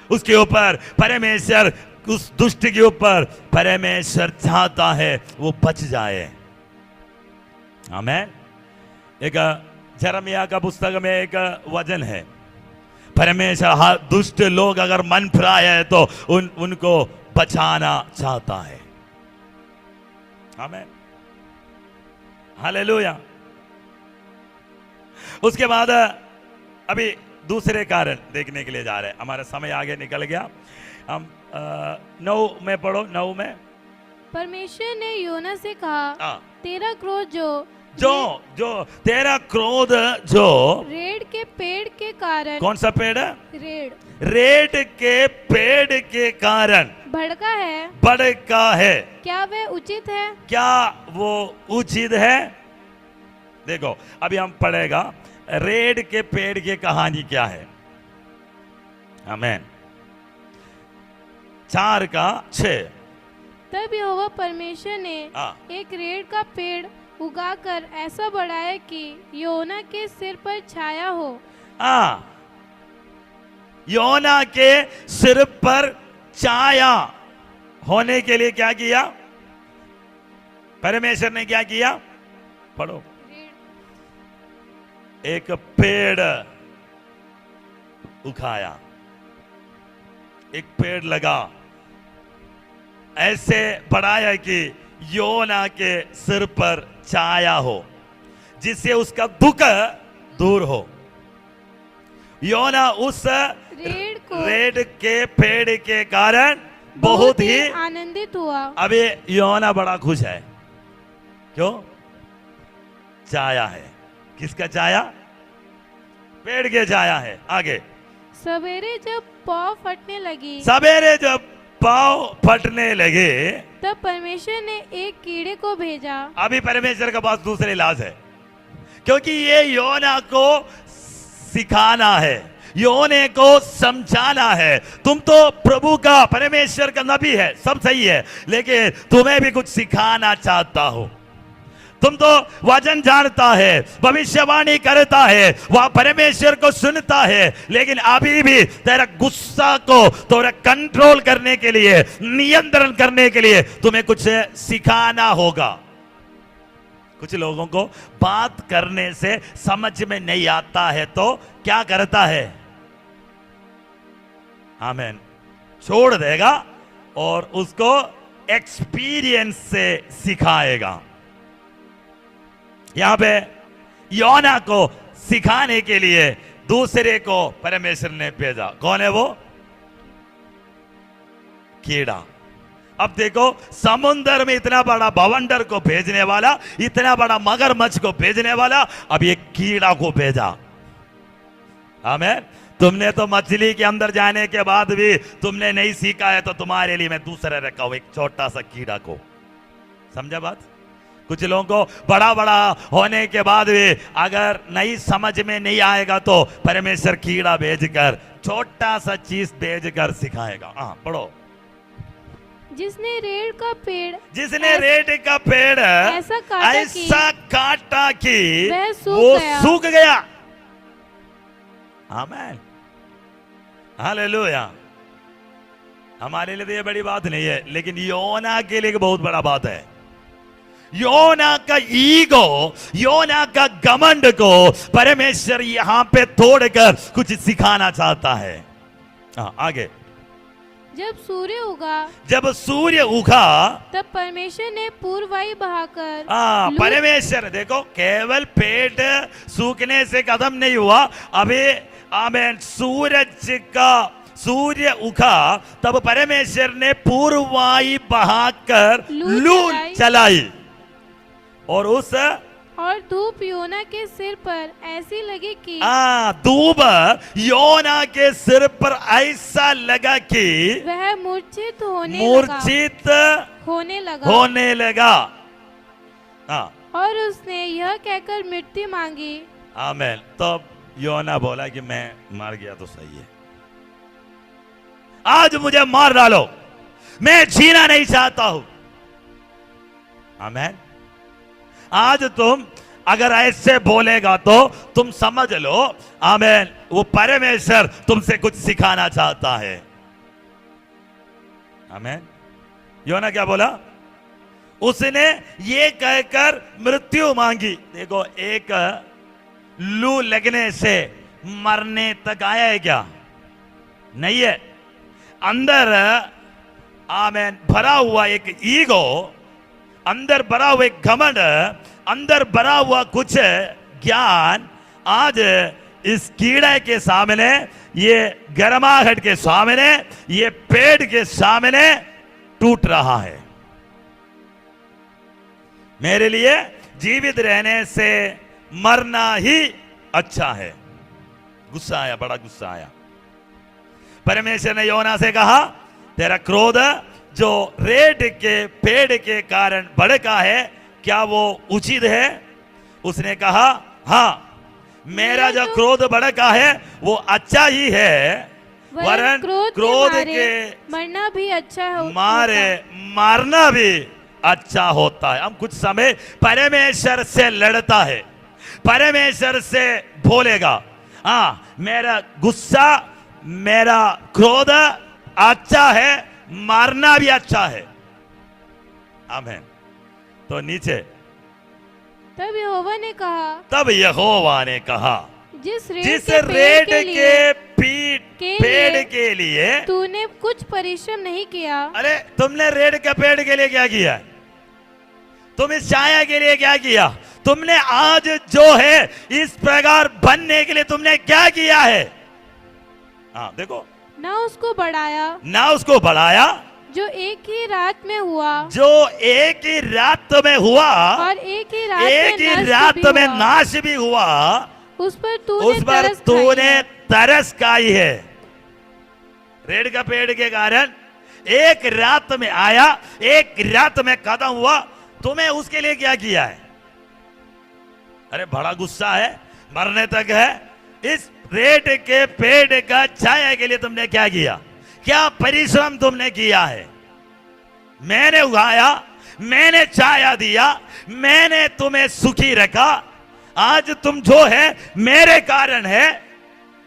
उसके ऊपर परमेश्वर, उस दुष्ट के ऊपर परमेश्वर चाहता है वो बच जाए। आमीन। एक यिर्मयाह का पुस्तक में एक वचन है, परमेश्वर दुष्ट लोग अगर मन फिराए है तो उनको बचाना चाहता है। आमीन। हालेलुया। उसके बाद अभी दूसरे कारण देखने के लिए जा रहे हैं। हमारा समय आगे निकल गया। हम 9 में पढ़ो। 9 में परमेश्वर ने योना से कहा, तेरा क्रोध तेरा क्रोध जो रेड़ के पेड़ के कारण। कौन सा पेड़? रेड़ के पेड़ के कारण भड़का है। क्या वह उचित है? क्या वो उचित है? देखो अभी हम पढ़ेगा रेड़ के पेड़ की कहानी क्या है। आमीन। 4 का 6। तब यहोवा परमेश्वर ने एक रेड़ का पेड़ उगाकर ऐसा बढ़ाया कि योना के सिर पर छाया हो। योना के सिर पर छाया होने के लिए क्या किया? परमेश्वर ने क्या किया? पढ़ो। एक पेड़ उखाया, एक पेड़ लगा, ऐसे बढ़ाया कि योना के सिर पर छाया हो, जिससे उसका दुख दूर हो। योना उस रेड़ के पेड़ के कारण बहुत ही आनंदित हुआ। अभी योना बड़ा खुश है। क्यों? छाया है। किसका छाया? पेड़ के छाया है। आगे। सवेरे जब पाँव फटने लगे तब परमेश्वर ने एक कीड़े को भेजा। अभी परमेश्वर के पास दूसरे इलाज है, क्योंकि ये योना को सिखाना है, योने को समझाना है। तुम तो प्रभु का, परमेश्वर का नबी है, सब सही है, लेकिन तुम्हें भी कुछ सिखाना चाहता हो। तुम तो वचन जानता है, भविष्यवाणी करता है, वह परमेश्वर को सुनता है, लेकिन अभी भी तेरा गुस्सा को थोड़ा कंट्रोल करने के लिए, नियंत्रण करने के लिए तुम्हें कुछ सिखाना होगा। कुछ लोगों को बात करने से समझ में नहीं आता है तो क्या करता है? आमीन, छोड़ देगा और उसको एक्सपीरियंस से सिखाएगा। यहां पे योना को सिखाने के लिए दूसरे को परमेश्वर ने भेजा। कौन है वो? कीड़ा। अब देखो, समुद्र में इतना बड़ा बवंडर को भेजने वाला, इतना बड़ा मगरमच्छ को भेजने वाला, अब ये कीड़ा को भेजा। आमीन। तुमने तो मछली के अंदर जाने के बाद भी तुमने नहीं सीखा है, तो तुम्हारे लिए मैं दूसरा रखा हूं, एक छोटा सा कीड़ा को। समझा बात? कुछ लोगों को बड़ा बड़ा होने के बाद भी अगर नहीं समझ में नहीं आएगा तो परमेश्वर कीड़ा भेजकर, छोटा सा चीज भेजकर सिखाएगा। हाँ, पढ़ो। जिसने रेड़ का पेड़ ऐसा काटा कि वो सूख गया। आमीन, हालेलुया। हमारे लिए तो ये बड़ी बात नहीं है, लेकिन योना के लिए बहुत बड़ा बात है। योना का ईगो, योना का घमंड को परमेश्वर यहां पे तोड़कर कुछ सिखाना चाहता है। आगे। जब सूर्य उगा तब परमेश्वर ने पूर्वाई बहाकर, परमेश्वर देखो, केवल पेट सूखने से खत्म नहीं हुआ, अभी आमीन, सूर्य उगा तब परमेश्वर ने पूर्वाई बहाकर लू चलाई और धूप योना के सिर पर ऐसी लगी कि, धूप योना के सिर पर ऐसा लगा कि वह मूर्छित होने लगा। और उसने यह कहकर मृत्यु मांगी। आमीन। तब योना बोला कि मैं मर गया तो सही है, आज मुझे मार डालो, मैं जीना नहीं चाहता हूं। आमीन। आज तुम अगर ऐसे बोलेगा तो तुम समझ लो, आमीन, वो परमेश्वर तुमसे कुछ सिखाना चाहता है। आमीन। योना क्या बोला? उसने ये कहकर मृत्यु मांगी। देखो, एक लू लगने से मरने तक आया है क्या? नहीं है। अंदर आमीन भरा हुआ एक ईगो, अंदर भरा हुआ एक घमंड, अंदर भरा हुआ कुछ ज्ञान आज इस कीड़े के सामने, ये गर्माहट के सामने, ये पेड़ के सामने टूट रहा है। मेरे लिए जीवित रहने से मरना ही अच्छा है। गुस्सा आया, बड़ा गुस्सा आया। परमेश्वर ने योना से कहा, तेरा क्रोध जो रेड के पेड़ के कारण भड़का है, क्या वो उचित है? उसने कहा, हाँ, मेरा जो क्रोध भड़का है वो अच्छा ही है, वरन क्रोध के मरना भी अच्छा मारना भी अच्छा होता है। हम कुछ समय परमेश्वर से लड़ता है, परमेश्वर से बोलेगा, हाँ, मेरा गुस्सा, मेरा क्रोध अच्छा है, मारना भी अच्छा है। आमीन। तो नीचे, तब यहोवा ने कहा, जिस रेड के पेड़ के लिए तूने कुछ परिश्रम नहीं किया। अरे, तुमने रेड के पेड़ के लिए क्या किया? तुम इस छाया के लिए क्या किया? तुमने आज जो है इस प्रकार बनने के लिए तुमने क्या किया है? हाँ, देखो, ना उसको बढ़ाया जो एक ही रात में हुआ, और एक ही रात में नाश भी हुआ, उस पर तूने तरस खाई है। रेड का पेड़ के कारण एक रात में आया, एक रात में खत्म हुआ, तुम्हें उसके लिए क्या किया है? अरे, बड़ा गुस्सा है, मरने तक है, इस रेत के पेड़ का छाया के लिए तुमने क्या किया? क्या परिश्रम तुमने किया है? मैंने उगाया, मैंने छाया दिया, मैंने तुम्हें सुखी रखा। आज तुम जो है मेरे कारण है,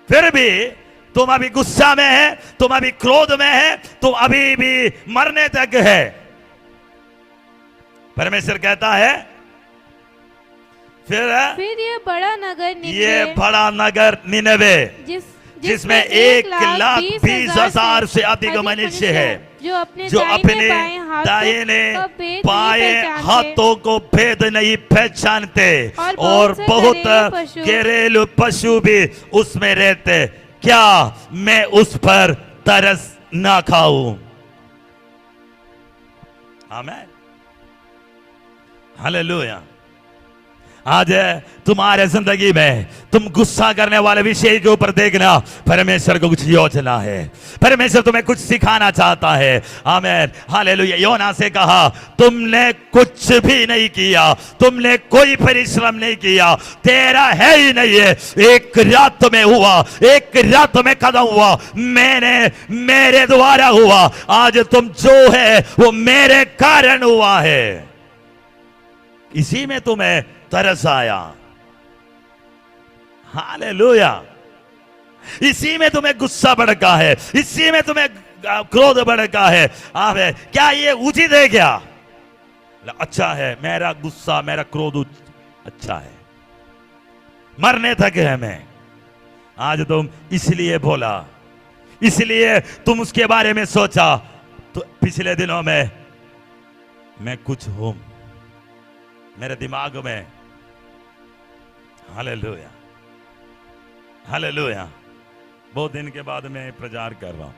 फिर भी तुम अभी गुस्सा में है, तुम अभी क्रोध में है, तुम अभी भी मरने तक है। परमेश्वर कहता है फिर ये बड़ा नगर निनवे, ये बड़ा नगर निनवे जिसमें 1,20,000 से अधिक मनुष्य है, जो अपने दाहिने बाएं हाथों को भेद नहीं पहचानते, और बहुत घरेलू पशु भी उसमें रहते। क्या मैं उस पर तरस ना खाऊं? आमीन, हालेलुया। आज तुम्हारे जिंदगी में तुम गुस्सा करने वाले विषय के ऊपर देखना, परमेश्वर को कुछ योजना है, परमेश्वर तुम्हें कुछ सिखाना चाहता है। आमीन, हालेलुया। योना से कहा तुमने कुछ भी नहीं किया, तुमने कोई परिश्रम नहीं किया, तेरा है ही नहीं है। एक रात में हुआ, एक रात में कदम हुआ, मेरे द्वारा हुआ। आज तुम जो है वो मेरे कारण हुआ है। इसी में तुम्हें तरस आया। हालेलुया। इसी में तुम्हें गुस्सा भड़का है, इसी में तुम्हें क्रोध भड़का है। आवे, क्या ये उचित है? क्या अच्छा है? मेरा गुस्सा, मेरा क्रोध अच्छा है, मरने तक है मैं। आज तुम इसलिए बोला, इसलिए तुम उसके बारे में सोचा। तो पिछले दिनों में मैं कुछ हूं मेरे दिमाग में। Hallelujah, hallelujah. बहुत दिन के बाद मैं प्रचार कर रहा हूं।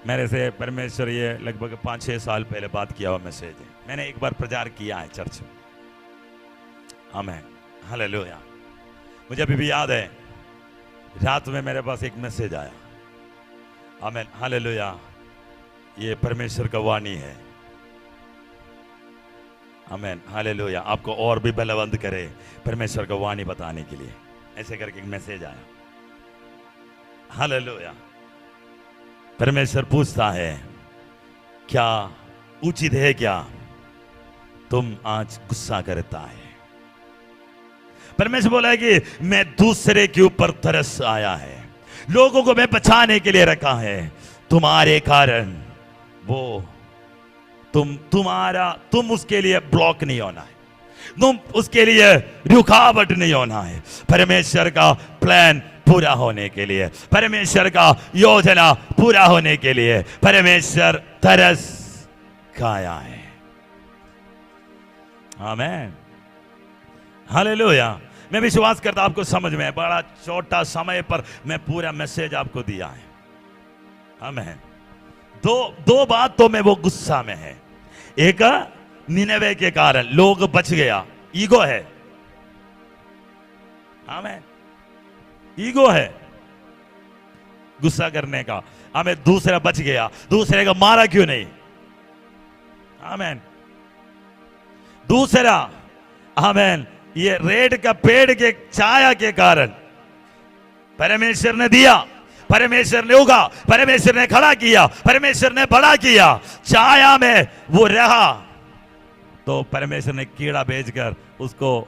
मेरे से परमेश्वर ये लगभग 5-6 साल पहले बात किया हुआ मैसेज है। मैंने एक बार प्रचार किया है चर्च में। आमीन, हालेलुया। मुझे अभी भी याद है, रात में मेरे पास एक मैसेज आया। आमीन, हालेलुया। ये परमेश्वर का वाणी है। आमीन, हालेलुया। आपको और भी बलवंत करे परमेश्वर का वाणी बताने के लिए। ऐसे करके एक मैसेज आया। हालेलुया। परमेश्वर पूछता है क्या उचित है? क्या तुम आज गुस्सा करता है? परमेश्वर बोला है कि मैं दूसरे के ऊपर तरस आया है, लोगों को मैं बचाने के लिए रखा है। तुम्हारे कारण वो तुम उसके लिए ब्लॉक नहीं होना है, तुम उसके लिए रुकावट नहीं होना है। परमेश्वर का प्लान पूरा होने के लिए, परमेश्वर का योजना पूरा होने के लिए परमेश्वर तरस खाया है। आमीन, हालेलुया। मैं विश्वास करता आपको समझ में, बड़ा छोटा समय पर मैं पूरा मैसेज आपको दिया है। आमीन। दो बात तो में वो गुस्सा में है। एक निनवे के कारण लोग बच गया, ईगो है। आमीन, ईगो है गुस्सा करने का। हमें दूसरा बच गया, दूसरे का मारा क्यों नहीं? आमीन। दूसरा, आमीन, ये रेड का पेड़ के छाया के कारण परमेश्वर ने दिया, परमेश्वर ने उगा, परमेश्वर ने खड़ा किया, परमेश्वर ने बड़ा किया। छाया में वो रहा तो परमेश्वर ने कीड़ा भेजकर उसको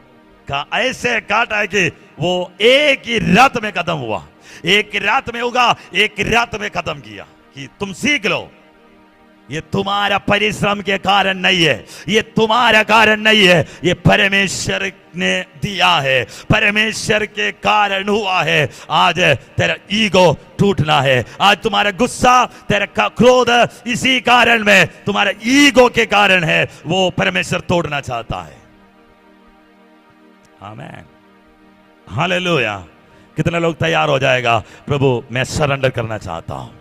ऐसे काटा है कि वो एक ही रात में खत्म हुआ। एक रात में उगा, एक रात में खत्म किया। कि तुम सीख लो, ये तुम्हारा परिश्रम के कारण नहीं है, ये तुम्हारा कारण नहीं है, ये परमेश्वर ने दिया है, परमेश्वर के कारण हुआ है। आज तेरा ईगो टूटना है, आज तुम्हारा गुस्सा, तेरा क्रोध इसी कारण में, तुम्हारा ईगो के कारण है, वो परमेश्वर तोड़ना चाहता है। आमीन, हालेलुया। कितने लोग तैयार हो जाएगा? प्रभु मैं सरेंडर करना चाहता हूं,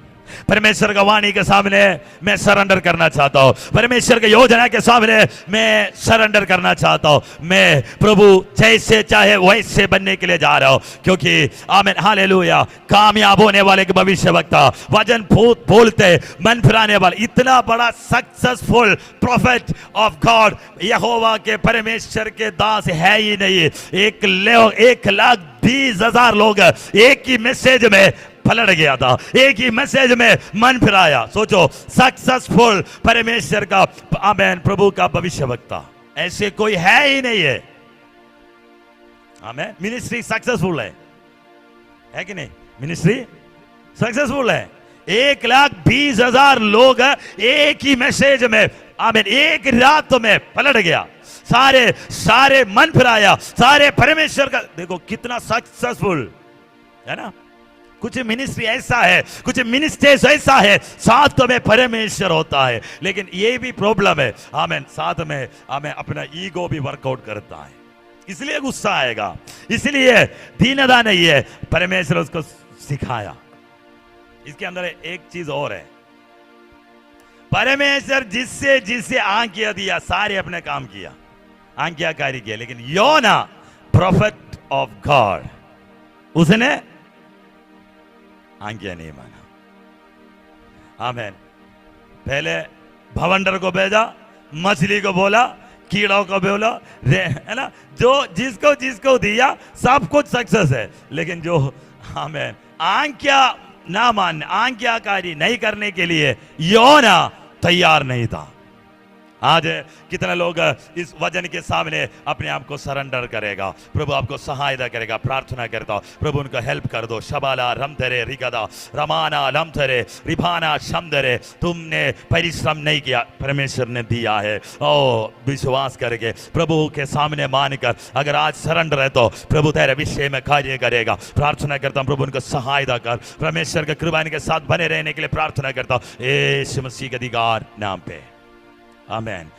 परमेश्वर का वाणी के सामने मैं सरेंडर करना चाहता हूं। परमेश्वर की योजना के सामने मैं सरेंडर करना चाहता हूं। मैं प्रभु जैसे चाहे वैसे बनने के लिए जा रहा हूं, क्योंकि आमीन हालेलुया, कामयाब होने वाले के भविष्यवक्ता, वचन बोलते मन फिराने वाले, इतना बड़ा सक्सेसफुल प्रोफेट ऑफ गॉड यहोवा के परमेश्वर के दास है ही नहीं। 1,20,000 लोग एक ही मैसेज में पलट गया था, एक ही मैसेज में मन फिराया। सोचो, सक्सेसफुल परमेश्वर का आमीन प्रभु का भविष्यवक्ता ऐसे कोई है ही नहीं है। आमीन। मिनिस्ट्री सक्सेसफुल है कि नहीं? मिनिस्ट्री सक्सेसफुल है। 1,20,000 लोग एक ही मैसेज में आमीन एक रात में पलट गया, सारे मन फिराया, सारे परमेश्वर का। देखो कितना सक्सेसफुल है ना। कुछ मिनिस्ट्री ऐसा है, कुछ मिनिस्ट्रीज ऐसा है, साथ में परमेश्वर होता है, लेकिन ये भी प्रॉब्लम है आमीन, साथ में हमें अपना ईगो भी वर्कआउट करता है, इसलिए गुस्सा आएगा, इसलिए दीनता नहीं है। परमेश्वर उसको सिखाया। इसके अंदर एक चीज और है, परमेश्वर जिससे आज्ञा दिया सारे अपने काम किया, आज्ञाकारी किया, लेकिन योना प्रोफेट ऑफ गॉड उसने आज्ञा नहीं माना। आमीन। पहले भवंडर को भेजा, मछली को बोला, कीड़ों को बोला, है ना, जो जिसको दिया सब कुछ सक्सेस है, लेकिन जो आमीन आज्ञा ना मानने, आज्ञाकारी नहीं करने के लिए योना तैयार नहीं था। आज कितने लोग इस वचन के सामने अपने आप को सरेंडर करेगा, प्रभु आपको सहायता करेगा। प्रार्थना करता हूं, प्रभु उनको हेल्प कर दो। शबाला रमथरे रिगदा रमाना लमथरे रिभाना शमदरे, तुमने परिश्रम नहीं किया, परमेश्वर ने दिया है। ओ विश्वास करके प्रभु के सामने मानकर अगर आज सरेंडर है तो प्रभु तेरे विषय में कार्य करेगा। प्रार्थना करता हूं, प्रभु उनको सहायता कर। परमेश्वर के कृपा के साथ बने रहने के लिए प्रार्थना करता हूं, यीशु मसीह के अधिकार नाम पे, आमीन।